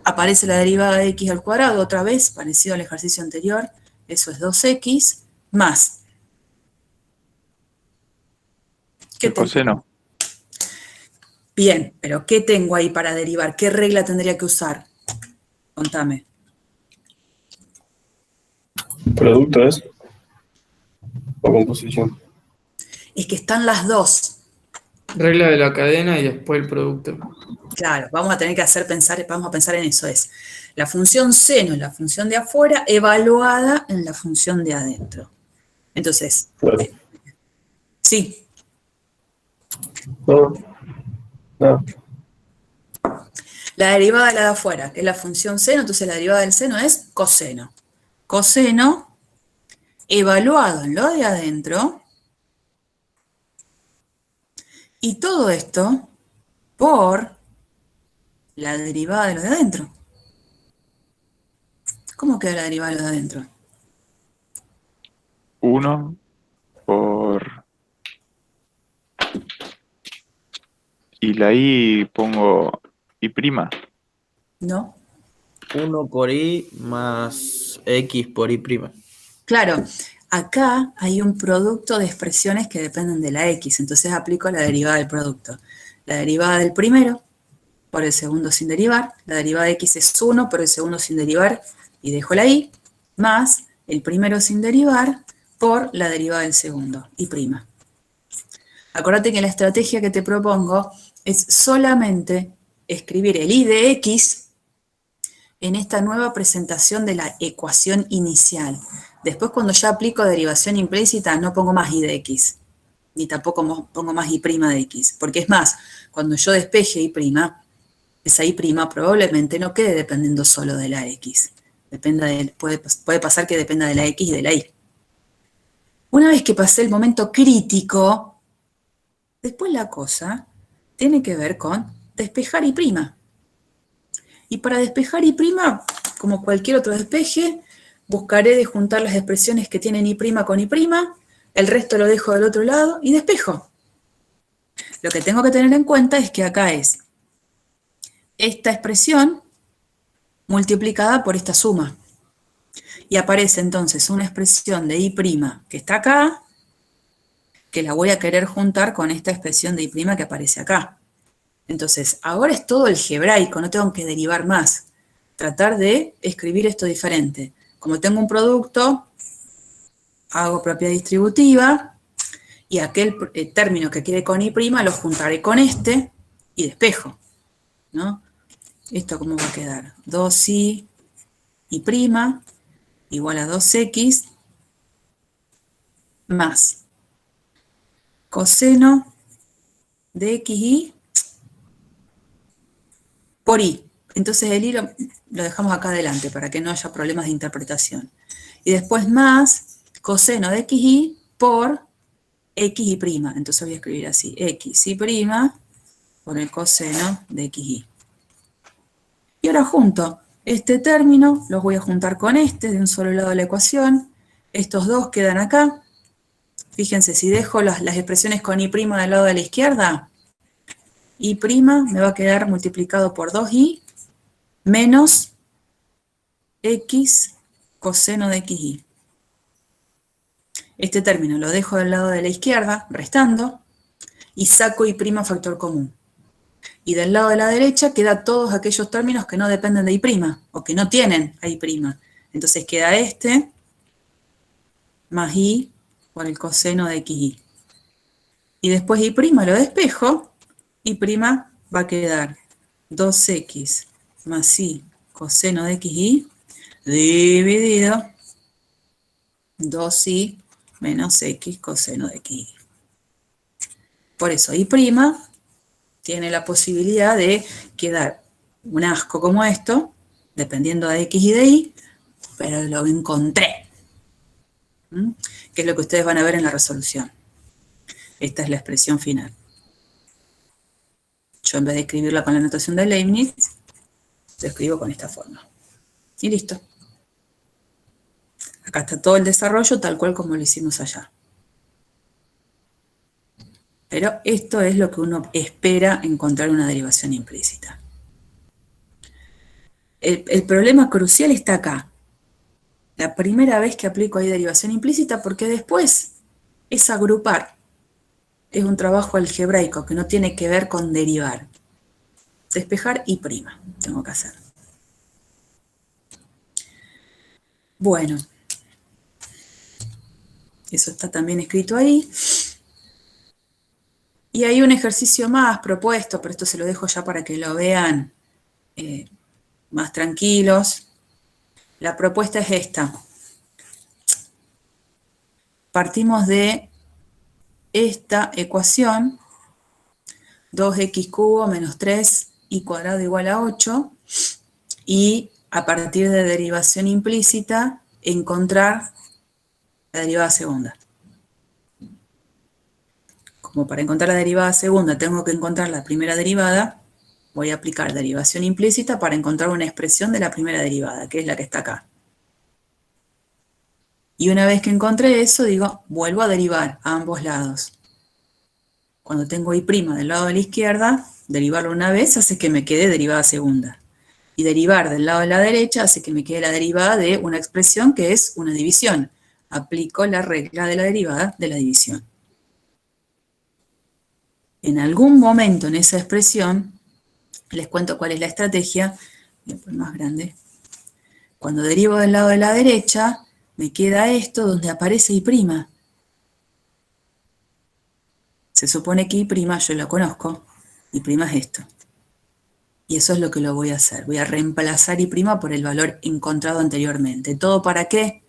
Aparece la derivada de x al cuadrado, otra vez, parecido al ejercicio anterior. Eso es 2x más. El coseno. Bien, pero ¿qué tengo ahí para derivar? ¿Qué regla tendría que usar? Contame. ¿Producto es? ¿O composición? Es que están las dos. Regla de la cadena y después el producto. Claro, vamos a tener que vamos a pensar en eso. Es la función seno es la función de afuera evaluada en la función de adentro. Entonces, Claro. sí, No. la derivada de la de afuera, que es la función seno, entonces la derivada del seno es coseno. Coseno evaluado en lo de adentro, y todo esto por la derivada de lo de adentro. ¿Cómo queda la derivada de lo de adentro? 1 por... Y la I pongo I'. ¿No? 1 por i más x por i'. Claro, acá hay un producto de expresiones que dependen de la x, entonces aplico la derivada del producto. La derivada del primero por el segundo sin derivar, la derivada de x es 1 por el segundo sin derivar y dejo la y, más el primero sin derivar por la derivada del segundo, y prima. Acuérdate que la estrategia que te propongo es solamente escribir el y de x en esta nueva presentación de la ecuación inicial. Después, cuando ya aplico derivación implícita, no pongo más y de x, ni tampoco pongo más y' de x, porque es más, cuando yo despeje y', esa y' probablemente no quede dependiendo solo de la x. Puede pasar que dependa de la x y de la y. Una vez que pasé el momento crítico, después la cosa tiene que ver con despejar y'. Y para despejar y', como cualquier otro despeje, buscaré de juntar las expresiones que tienen y' con y', el resto lo dejo del otro lado y despejo. Lo que tengo que tener en cuenta es que acá es esta expresión multiplicada por esta suma. Y aparece entonces una expresión de y' que está acá, que la voy a querer juntar con esta expresión de y' que aparece acá. Entonces, ahora es todo algebraico, no tengo que derivar más. Tratar de escribir esto diferente. Como tengo un producto, hago propiedad distributiva, y aquel término que quede con y' lo juntaré con este, y despejo, ¿no? ¿Esto cómo va a quedar? 2y' igual a 2x más coseno de xy por y. Entonces el y lo dejamos acá adelante para que no haya problemas de interpretación. Y después más coseno de xy por xy'. Entonces voy a escribir así, xy' por el coseno de xy. Y ahora junto este término, los voy a juntar con este de un solo lado de la ecuación. Estos dos quedan acá. Fíjense, si dejo las expresiones con y' del lado de la izquierda, y' me va a quedar multiplicado por 2y menos x coseno de xy. Este término lo dejo del lado de la izquierda, restando, y saco y' factor común. Y del lado de la derecha quedan todos aquellos términos que no dependen de y', o que no tienen a y'. Entonces queda este más y por el coseno de xy. Y después y' lo despejo, y' va a quedar 2x más y coseno de xy dividido 2y menos x coseno de xy. Por eso y' tiene la posibilidad de quedar un asco como esto, dependiendo de x y de y, pero lo encontré. Que es lo que ustedes van a ver en la resolución. Esta es la expresión final. Yo en vez de escribirla con la notación de Leibniz, lo escribo con esta forma. Y listo. Acá está todo el desarrollo tal cual como lo hicimos allá. Pero esto es lo que uno espera encontrar una derivación implícita. El problema crucial está acá. La primera vez que aplico ahí derivación implícita, porque después es agrupar. Es un trabajo algebraico que no tiene que ver con derivar. Despejar y' tengo que hacer. Bueno. Eso está también escrito ahí. Y hay un ejercicio más propuesto, pero esto se lo dejo ya para que lo vean más tranquilos. La propuesta es esta. Partimos de esta ecuación, 2x cubo menos 3y cuadrado igual a 8, y a partir de derivación implícita, encontrar la derivada segunda. Como para encontrar la derivada segunda tengo que encontrar la primera derivada, voy a aplicar derivación implícita para encontrar una expresión de la primera derivada, que es la que está acá. Y una vez que encontré eso, digo, vuelvo a derivar a ambos lados. Cuando tengo y' del lado de la izquierda, derivarlo una vez hace que me quede derivada segunda. Y derivar del lado de la derecha hace que me quede la derivada de una expresión que es una división. Aplico la regla de la derivada de la división. En algún momento en esa expresión, Les cuento cuál es la estrategia. Voy a poner más grande. Cuando derivo del lado de la derecha, me queda esto donde aparece I'. Se supone que I', yo lo conozco, I' es esto. Y eso es lo que lo voy a hacer. Voy a reemplazar I' por el valor encontrado anteriormente. ¿Todo para qué?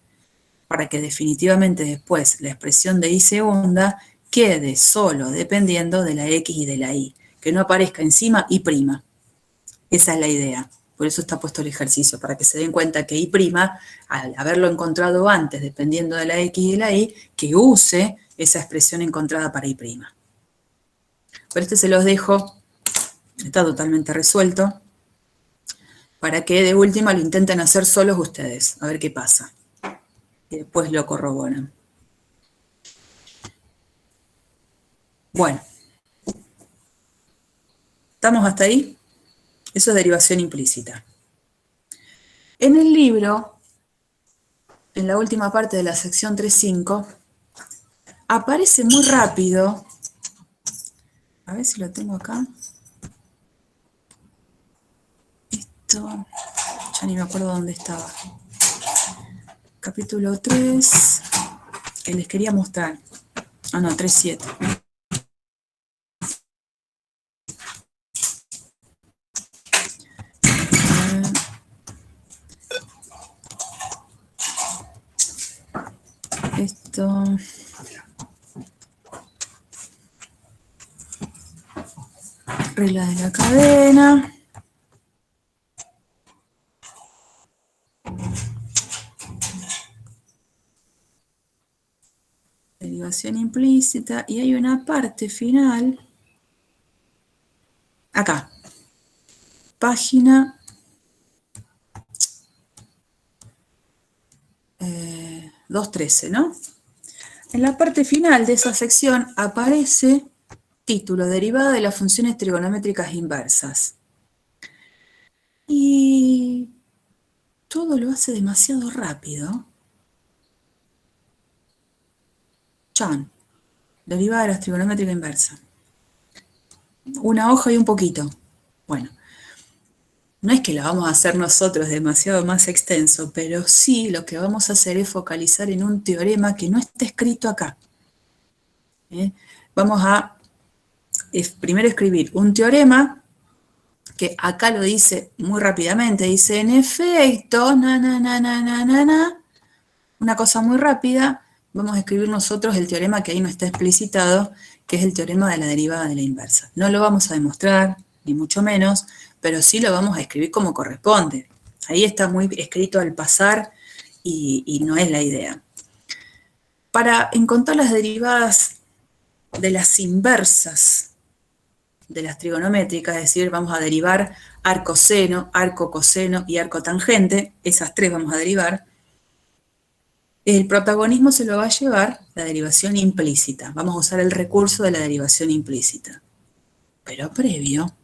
Para que definitivamente después la expresión de I segunda quede solo dependiendo de la X y de la Y. Que no aparezca encima I'. Esa es la idea. Por eso está puesto el ejercicio, para que se den cuenta que I', al haberlo encontrado antes, dependiendo de la X y de la Y, que use esa expresión encontrada para I'. Pero este se los dejo, está totalmente resuelto, para que de última lo intenten hacer solos ustedes, a ver qué pasa. Y después lo corroboran. Bueno. ¿Estamos hasta ahí? Eso es derivación implícita. En el libro, en la última parte de la sección 3.5, aparece muy rápido, a ver si lo tengo acá, esto, ya ni me acuerdo dónde estaba, capítulo 3, que les quería mostrar, 3.7. Esto. Regla de la cadena. Derivación implícita. Y hay una parte final. Acá. Página 213, ¿no? En la parte final de esa sección aparece título, derivada de las funciones trigonométricas inversas. Y todo lo hace demasiado rápido. Chan, derivada de las trigonométricas inversas. Una hoja y un poquito. Bueno, no es que la vamos a hacer nosotros demasiado más extenso, pero sí lo que vamos a hacer es focalizar en un teorema que no está escrito acá. Vamos a primero escribir un teorema, que acá lo dice muy rápidamente, dice en efecto, una cosa muy rápida, vamos a escribir nosotros el teorema que ahí no está explicitado, que es el teorema de la derivada de la inversa. No lo vamos a demostrar, ni mucho menos, pero sí lo vamos a escribir como corresponde. Ahí está muy escrito al pasar y no es la idea. Para encontrar las derivadas de las inversas de las trigonométricas, es decir, vamos a derivar arco seno, arco coseno y arco tangente, esas tres vamos a derivar, el protagonismo se lo va a llevar la derivación implícita. Vamos a usar el recurso de la derivación implícita. Pero previo,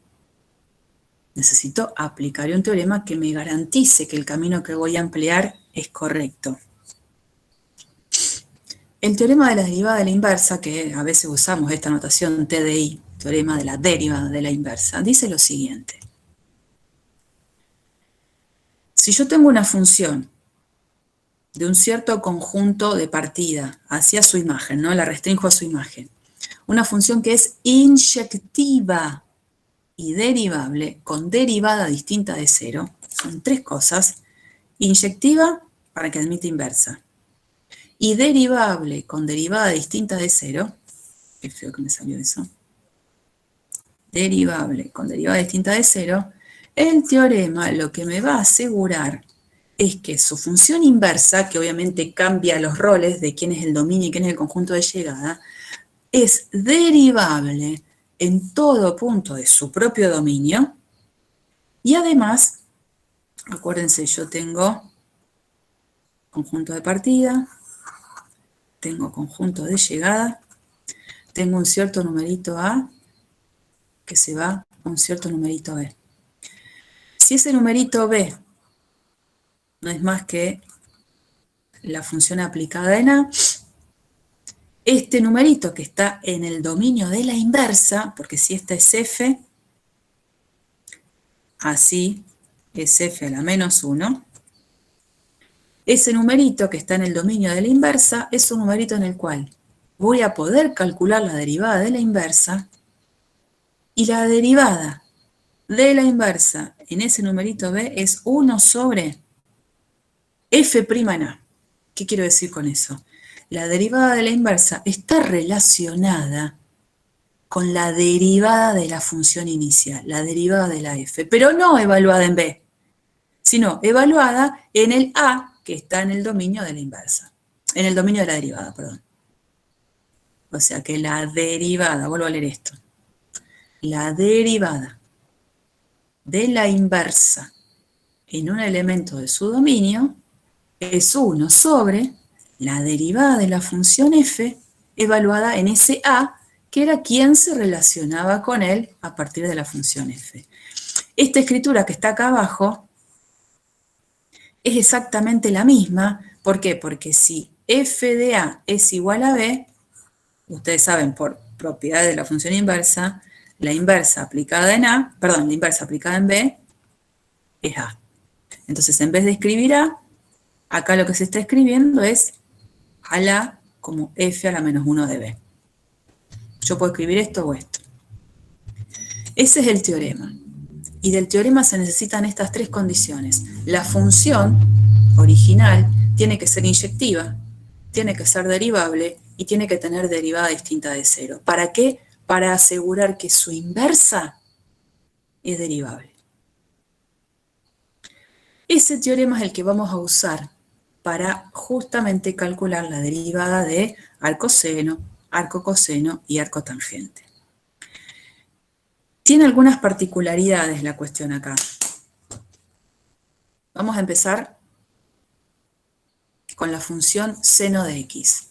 necesito aplicar un teorema que me garantice que el camino que voy a emplear es correcto. El teorema de la derivada de la inversa, que a veces usamos esta notación TDI, teorema de la derivada de la inversa, dice lo siguiente. Si yo tengo una función de un cierto conjunto de partida hacia su imagen, ¿no? La restringo a su imagen, una función que es inyectiva y derivable con derivada distinta de cero, son tres cosas, inyectiva para que admita inversa, y derivable con derivada distinta de cero, qué feo que me salió eso, derivable con derivada distinta de cero, el teorema lo que me va a asegurar es que su función inversa, que obviamente cambia los roles de quién es el dominio y quién es el conjunto de llegada, es derivable en todo punto de su propio dominio, y además, acuérdense, yo tengo conjunto de partida, tengo conjunto de llegada, tengo un cierto numerito A que se va a un cierto numerito B. Si ese numerito B no es más que la función aplicada en A, este numerito que está en el dominio de la inversa, porque si esta es F, así es f a la menos 1. Ese numerito que está en el dominio de la inversa es un numerito en el cual voy a poder calcular la derivada de la inversa, y la derivada de la inversa en ese numerito b es 1 sobre f' en a. ¿Qué quiero decir con eso? La derivada de la inversa está relacionada con la derivada de la función inicial, la derivada de la f, pero no evaluada en b, sino evaluada en el a que está en el dominio de la inversa, en el dominio de la derivada, perdón. O sea que la derivada, vuelvo a leer esto, la derivada de la inversa en un elemento de su dominio es 1 sobre la derivada de la función f evaluada en ese a, que era quien se relacionaba con él a partir de la función f. Esta escritura que está acá abajo es exactamente la misma. ¿Por qué? Porque si f de a es igual a b, ustedes saben por propiedades de la función inversa, la inversa aplicada en a, perdón, la inversa aplicada en b es a. Entonces, en vez de escribir a, acá lo que se está escribiendo es a la como f a la menos 1 de b. Yo puedo escribir esto o esto. Ese es el teorema. Y del teorema se necesitan estas tres condiciones. La función original tiene que ser inyectiva, tiene que ser derivable y tiene que tener derivada distinta de cero. ¿Para qué? Para asegurar que su inversa es derivable. Ese teorema es el que vamos a usar para justamente calcular la derivada de arcoseno, arcocoseno y arcotangente. Tiene algunas particularidades la cuestión acá. Vamos a empezar con la función seno de x.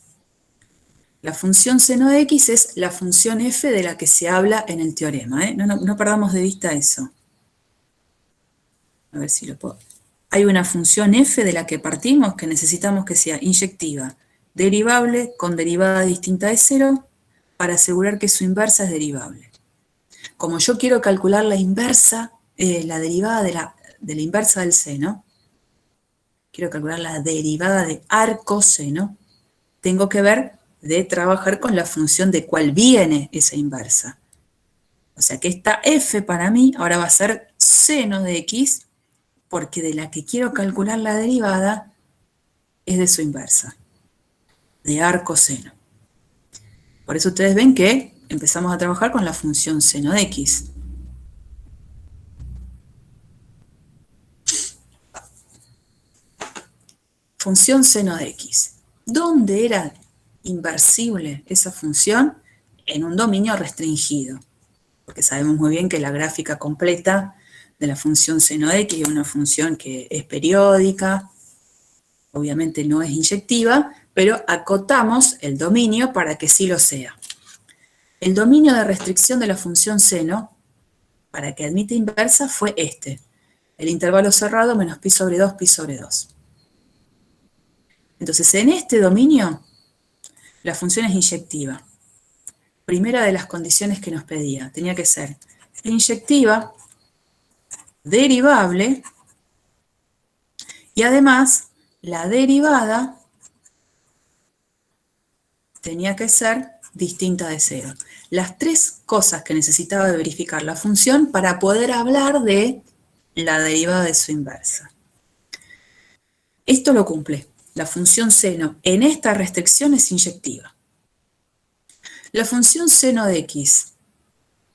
La función seno de x es la función f de la que se habla en el teorema, ¿eh? No perdamos de vista eso. A ver si lo puedo. Hay una función f de la que partimos que necesitamos que sea inyectiva, derivable con derivada distinta de cero para asegurar que su inversa es derivable. Como yo quiero calcular la inversa, la derivada de la inversa del seno, quiero calcular la derivada de arcoseno, tengo que ver de trabajar con la función de cuál viene esa inversa. O sea que esta f para mí ahora va a ser seno de x, porque de la que quiero calcular la derivada es de su inversa, de arcoseno. Por eso ustedes ven que empezamos a trabajar con la función seno de x. Función seno de x. ¿Dónde era inversible esa función? En un dominio restringido. Porque sabemos muy bien que la gráfica completa de la función seno de x es una función que es periódica, obviamente no es inyectiva, pero acotamos el dominio para que sí lo sea. El dominio de restricción de la función seno, para que admita inversa, fue este. El intervalo cerrado menos pi sobre 2, pi sobre 2. Entonces, en este dominio, la función es inyectiva. Primera de las condiciones que nos pedía. Tenía que ser inyectiva, derivable, y además, la derivada tenía que ser distinta de cero. Las tres cosas que necesitaba de verificar la función para poder hablar de la derivada de su inversa. Esto lo cumple. La función seno en esta restricción es inyectiva. ¿La función seno de x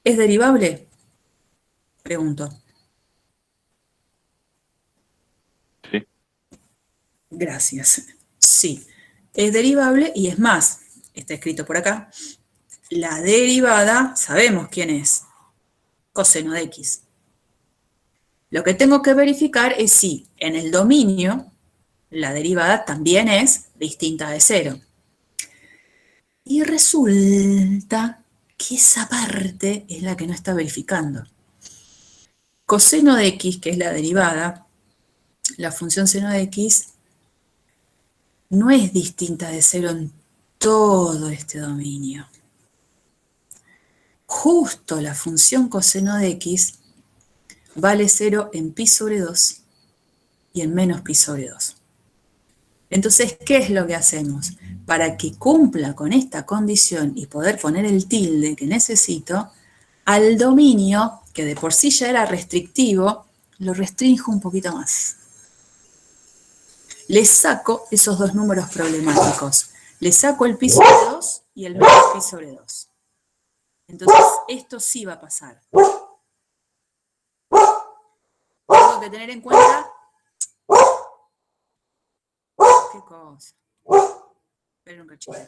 es derivable? Pregunto. Sí. Gracias. Sí, es derivable y es más, está escrito por acá, la derivada, sabemos quién es, coseno de x. Lo que tengo que verificar es si en el dominio la derivada también es distinta de cero. Y resulta que esa parte es la que no está verificando. Coseno de x, que es la derivada, la función seno de x, no es distinta de cero en todo este dominio. Justo la función coseno de x vale 0 en pi sobre 2 y en menos pi sobre 2. Entonces, ¿qué es lo que hacemos? Para que cumpla con esta condición y poder poner el tilde que necesito, al dominio, que de por sí ya era restrictivo, lo restrinjo un poquito más. Le saco esos dos números problemáticos. Le saco el pi sobre 2 y el menos pi sobre 2. Entonces, esto sí va a pasar. Tengo que tener en cuenta... ¿Qué cosa? Esperen un cachito.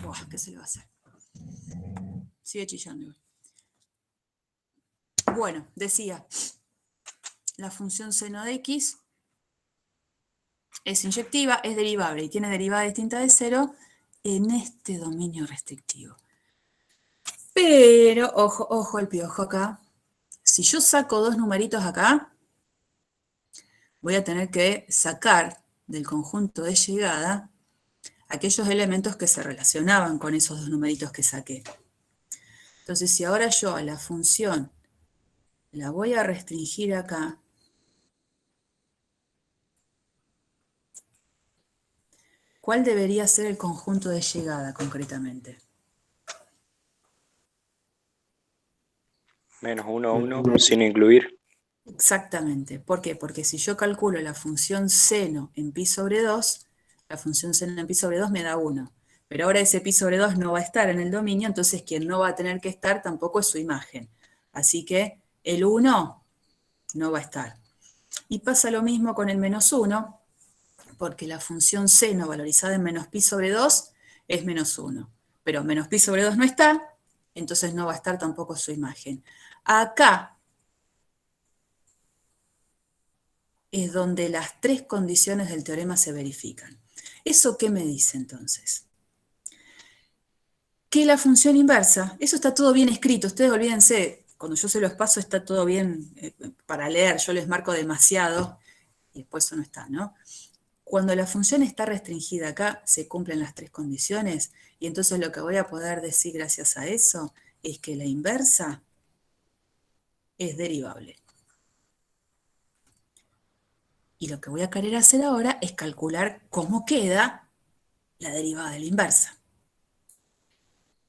Buah, ¿qué se le va a hacer? Sigue chillando. Bueno, decía, la función seno de x es inyectiva, es derivable y tiene derivada distinta de 0 en este dominio restrictivo. Pero, ojo, ojo el piojo acá. Si yo saco dos numeritos acá, voy a tener que sacar del conjunto de llegada aquellos elementos que se relacionaban con esos dos numeritos que saqué. Entonces, si ahora yo a la función la voy a restringir acá, ¿cuál debería ser el conjunto de llegada concretamente? Menos 1, 1, sin incluir. Exactamente. ¿Por qué? Porque si yo calculo la función seno en pi sobre 2, la función seno en pi sobre 2 me da 1. Pero ahora ese pi sobre 2 no va a estar en el dominio, entonces quien no va a tener que estar tampoco es su imagen. Así que el 1 no va a estar. Y pasa lo mismo con el menos 1, porque la función seno valorizada en menos pi sobre 2 es menos 1. Pero menos pi sobre 2 no está, entonces no va a estar tampoco su imagen. Acá es donde las tres condiciones del teorema se verifican. ¿Eso qué me dice entonces? Que la función inversa, eso está todo bien escrito, ustedes olvídense, cuando yo se los paso está todo bien para leer, yo les marco demasiado y después eso no está, ¿no? Cuando la función está restringida acá, se cumplen las tres condiciones y entonces lo que voy a poder decir gracias a eso es que la inversa es derivable. Y lo que voy a querer hacer ahora es calcular cómo queda la derivada de la inversa.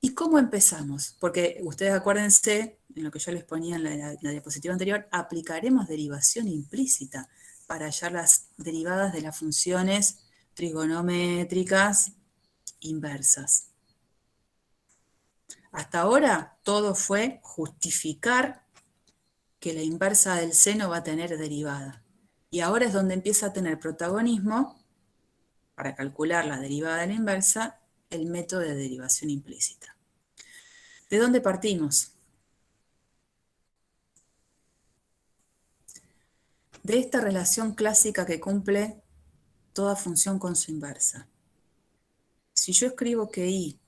¿Y cómo empezamos? Porque ustedes acuérdense, en lo que yo les ponía en la diapositiva anterior, aplicaremos derivación implícita para hallar las derivadas de las funciones trigonométricas inversas. Hasta ahora todo fue justificar que la inversa del seno va a tener derivada. Y ahora es donde empieza a tener protagonismo, para calcular la derivada de la inversa, el método de derivación implícita. ¿De dónde partimos? De esta relación clásica que cumple toda función con su inversa. Si yo escribo que y,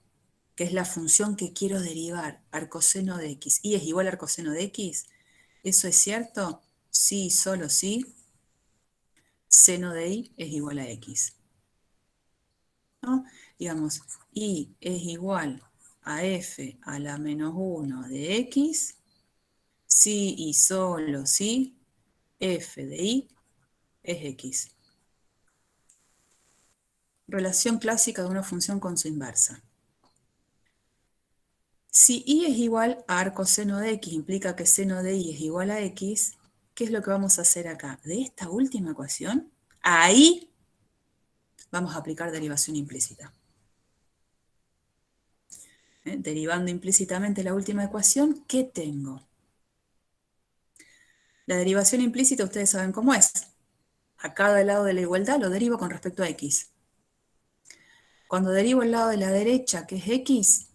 que es la función que quiero derivar, arcoseno de x, y es igual a arcoseno de x, ¿eso es cierto? Sí, solo sí, seno de y es igual a x. ¿No? Digamos, y es igual a f a la menos 1 de x, si y solo si f de y es x. Relación clásica de una función con su inversa. Si y es igual a arcoseno de x, implica que seno de y es igual a x, ¿qué es lo que vamos a hacer acá? De esta última ecuación, ahí vamos a aplicar derivación implícita. Derivando implícitamente la última ecuación, ¿qué tengo? La derivación implícita ustedes saben cómo es. A cada lado de la igualdad lo derivo con respecto a x. Cuando derivo el lado de la derecha, que es x,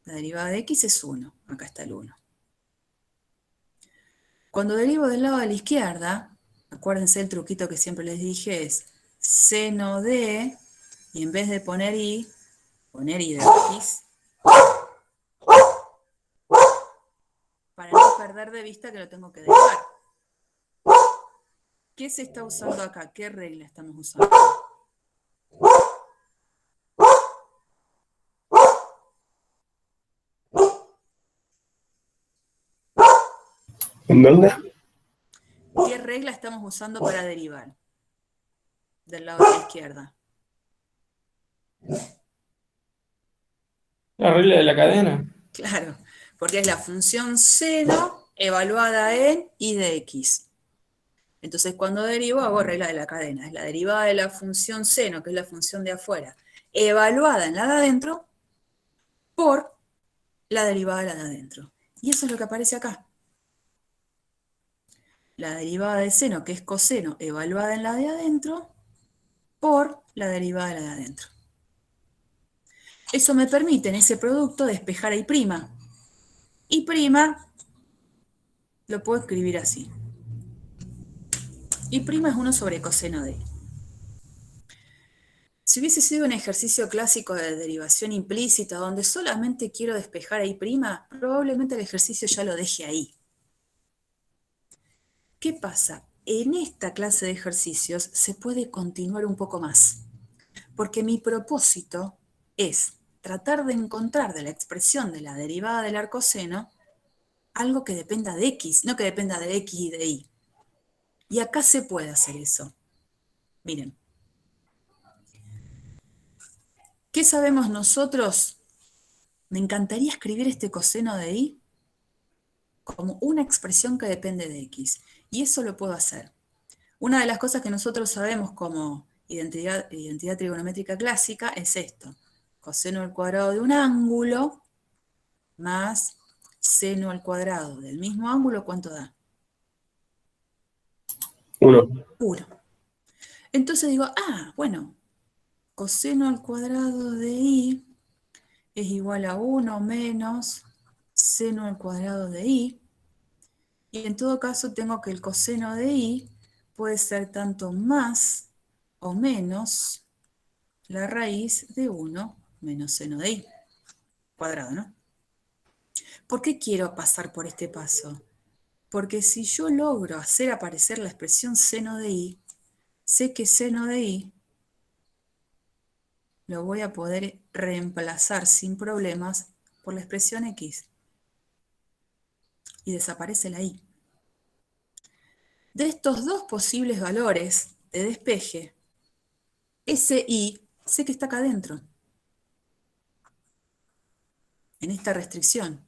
la derivada de x es 1. Acá está el 1. Cuando derivo del lado de la izquierda, acuérdense el truquito que siempre les dije es seno de, y en vez de poner y de x, para no perder de vista que lo tengo que derivar. ¿Qué se está usando acá? ¿Qué regla estamos usando? ¿En dónde? ¿Qué regla estamos usando para derivar? Del lado de la izquierda. La regla de la cadena. Claro, porque es la función seno evaluada en y de x. Entonces, cuando derivo, hago regla de la cadena. Es la derivada de la función seno, que es la función de afuera, evaluada en la de adentro, por la derivada de la de adentro. Y eso es lo que aparece acá. La derivada de seno, que es coseno, evaluada en la de adentro, por la derivada de la de adentro. Eso me permite en ese producto despejar a I'. I' lo puedo escribir así. I' es 1 sobre coseno de I. Si hubiese sido un ejercicio clásico de derivación implícita donde solamente quiero despejar a I', probablemente el ejercicio ya lo deje ahí. ¿Qué pasa? En esta clase de ejercicios se puede continuar un poco más, porque mi propósito es tratar de encontrar de la expresión de la derivada del arcoseno algo que dependa de x, no que dependa de x y de y. Y acá se puede hacer eso. Miren. ¿Qué sabemos nosotros? Me encantaría escribir este coseno de y como una expresión que depende de x. Y eso lo puedo hacer. Una de las cosas que nosotros sabemos como identidad trigonométrica clásica es esto. Coseno al cuadrado de un ángulo más seno al cuadrado del mismo ángulo, ¿cuánto da? 1. 1. Entonces digo, bueno, coseno al cuadrado de y es igual a 1 menos seno al cuadrado de y. Y en todo caso tengo que el coseno de y puede ser tanto más o menos la raíz de 1 menos seno de y. Cuadrado, ¿no? ¿Por qué quiero pasar por este paso? Porque si yo logro hacer aparecer la expresión seno de y, sé que seno de y lo voy a poder reemplazar sin problemas por la expresión x. Y desaparece la y. De estos dos posibles valores de despeje, ese y sé que está acá adentro, en esta restricción.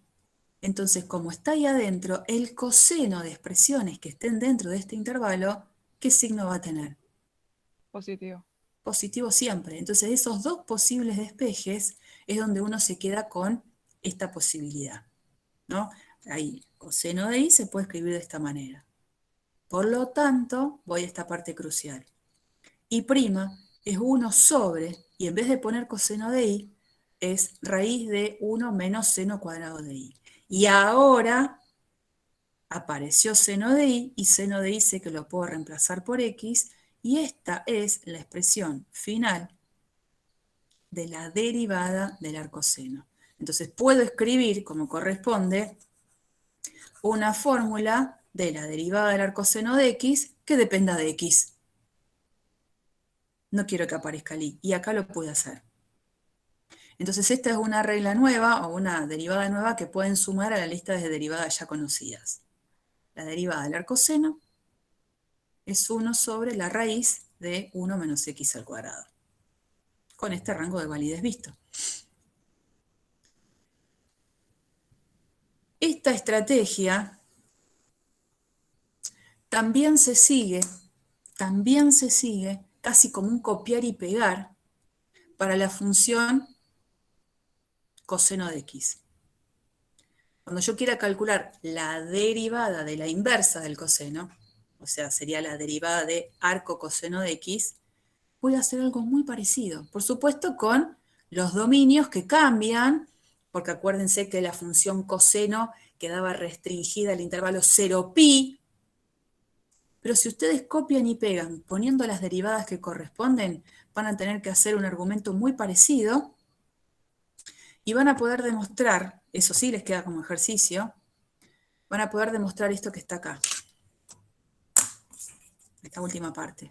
Entonces, como está ahí adentro, el coseno de expresiones que estén dentro de este intervalo, ¿qué signo va a tener? Positivo. Positivo siempre. Entonces, esos dos posibles despejes es donde uno se queda con esta posibilidad, ¿no? Ahí, coseno de y se puede escribir de esta manera. Por lo tanto, voy a esta parte crucial. Y' es 1 sobre, y en vez de poner coseno de y, es raíz de 1 menos seno cuadrado de y. Y ahora apareció seno de y, y seno de y sé que lo puedo reemplazar por x, y esta es la expresión final de la derivada del arcoseno. Entonces puedo escribir, como corresponde, una fórmula de la derivada del arcoseno de x que dependa de x. No quiero que aparezca el y, y acá lo puedo hacer. Entonces esta es una regla nueva o una derivada nueva que pueden sumar a la lista de derivadas ya conocidas. La derivada del arcoseno es 1 sobre la raíz de 1 menos x al cuadrado. Con este rango de validez visto. Esta estrategia también se sigue casi como un copiar y pegar para la función coseno de x. Cuando yo quiera calcular la derivada de la inversa del coseno, o sea, sería la derivada de arco coseno de x, voy a hacer algo muy parecido. Por supuesto, con los dominios que cambian, porque acuérdense que la función coseno quedaba restringida al intervalo 0pi, pero si ustedes copian y pegan poniendo las derivadas que corresponden, van a tener que hacer un argumento muy parecido y van a poder demostrar, eso sí les queda como ejercicio, van a poder demostrar esto que está acá, esta última parte.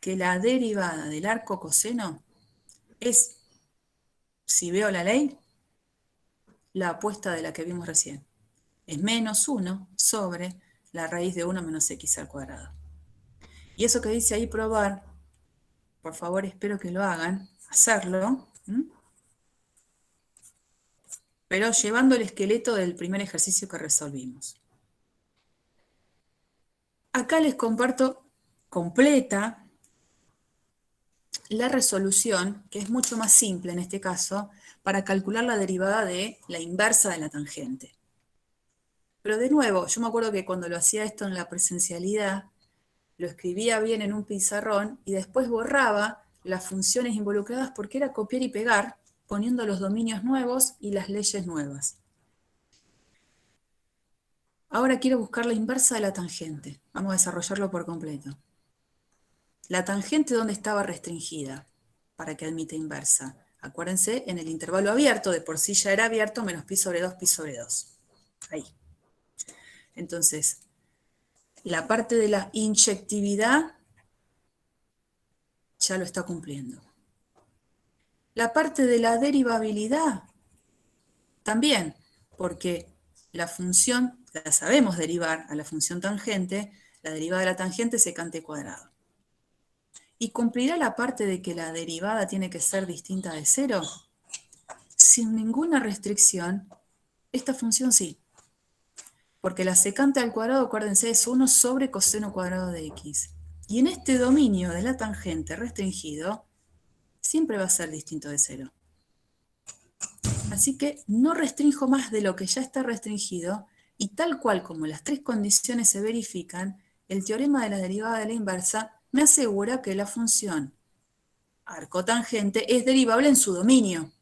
Que la derivada del arco coseno es, si veo la ley, la apuesta de la que vimos recién. Es menos 1 sobre la raíz de 1 menos x al cuadrado. Y eso que dice ahí probar, por favor espero que lo hagan, hacerlo, pero llevando el esqueleto del primer ejercicio que resolvimos. Acá les comparto completa la resolución, que es mucho más simple en este caso, para calcular la derivada de la inversa de la tangente. Pero de nuevo, yo me acuerdo que cuando lo hacía esto en la presencialidad, lo escribía bien en un pizarrón y después borraba las funciones involucradas porque era copiar y pegar, poniendo los dominios nuevos y las leyes nuevas. Ahora quiero buscar la inversa de la tangente. Vamos a desarrollarlo por completo. La tangente, ¿dónde estaba restringida? Para que admita inversa. Acuérdense, en el intervalo abierto, de por sí ya era abierto, menos pi sobre 2, pi sobre 2. Ahí. Entonces, la parte de la inyectividad ya lo está cumpliendo. La parte de la derivabilidad también, porque la función, la sabemos derivar a la función tangente, la derivada de la tangente es secante cuadrado. ¿Y cumplirá la parte de que la derivada tiene que ser distinta de 0? Sin ninguna restricción, esta función sí. Porque la secante al cuadrado, acuérdense, es 1 sobre coseno cuadrado de x. Y en este dominio de la tangente restringido, siempre va a ser distinto de 0. Así que no restrinjo más de lo que ya está restringido, y tal cual como las tres condiciones se verifican, el teorema de la derivada de la inversa me asegura que la función arcotangente es derivable en su dominio.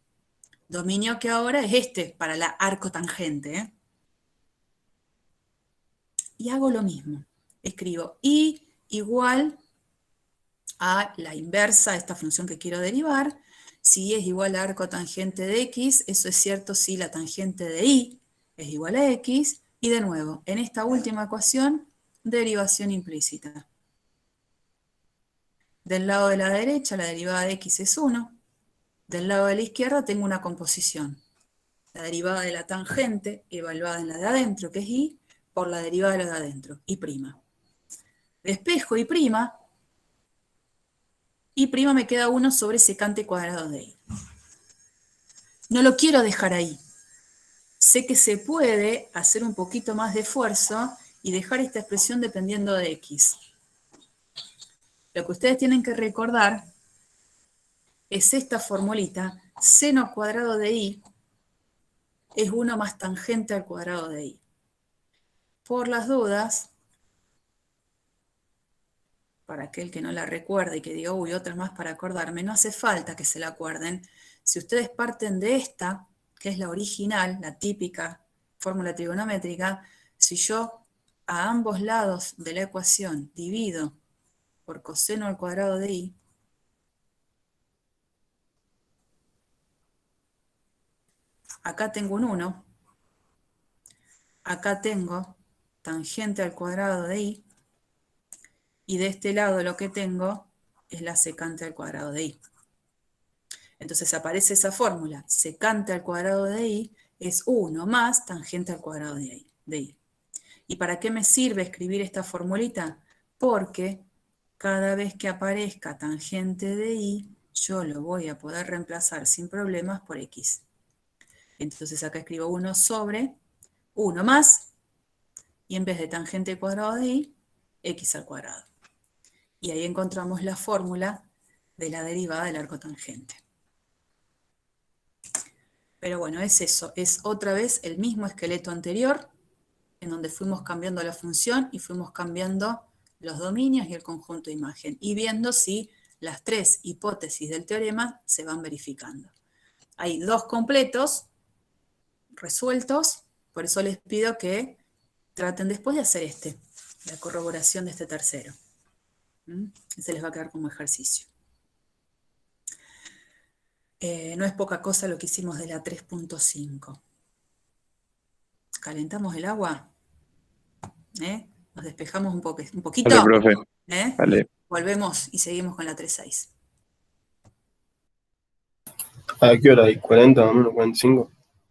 Dominio que ahora es este, para la arcotangente. Y hago lo mismo. Escribo y igual a la inversa de esta función que quiero derivar. Si es igual a arcotangente de x, eso es cierto si la tangente de y es igual a x. Y de nuevo, en esta última ecuación, derivación implícita. Del lado de la derecha, la derivada de x es 1. Del lado de la izquierda tengo una composición. La derivada de la tangente, evaluada en la de adentro, que es y, por la derivada de la de adentro, y'. Despejo y', me queda 1 sobre secante cuadrado de y. No lo quiero dejar ahí. Sé que se puede hacer un poquito más de esfuerzo y dejar esta expresión dependiendo de x. Lo que ustedes tienen que recordar es esta formulita, seno cuadrado de y es 1 más tangente al cuadrado de y. Por las dudas, para aquel que no la recuerde y que diga, uy, otra más para acordarme, no hace falta que se la acuerden. Si ustedes parten de esta, que es la original, la típica fórmula trigonométrica, si yo a ambos lados de la ecuación divido por coseno al cuadrado de y, acá tengo un 1, acá tengo tangente al cuadrado de y, y de este lado lo que tengo es la secante al cuadrado de y. Entonces aparece esa fórmula, secante al cuadrado de y es 1 más tangente al cuadrado de y. ¿Y para qué me sirve escribir esta formulita? Porque cada vez que aparezca tangente de y, yo lo voy a poder reemplazar sin problemas por x. Entonces acá escribo 1 sobre 1 más, y en vez de tangente al cuadrado de y, x al cuadrado. Y ahí encontramos la fórmula de la derivada del arcotangente. Pero bueno, es eso, es otra vez el mismo esqueleto anterior, en donde fuimos cambiando la función y fuimos cambiando los dominios y el conjunto de imagen, y viendo si las 3 hipótesis del teorema se van verificando. Hay 2 completos resueltos, por eso les pido que traten después de hacer la corroboración de este tercero. Se les va a quedar como ejercicio. No es poca cosa lo que hicimos de la 3.5. ¿Calentamos el agua? Nos despejamos un poquito. Dale, profe. Dale. Volvemos y seguimos con la 3.6. ¿A qué hora hay? ¿40 o menos 45?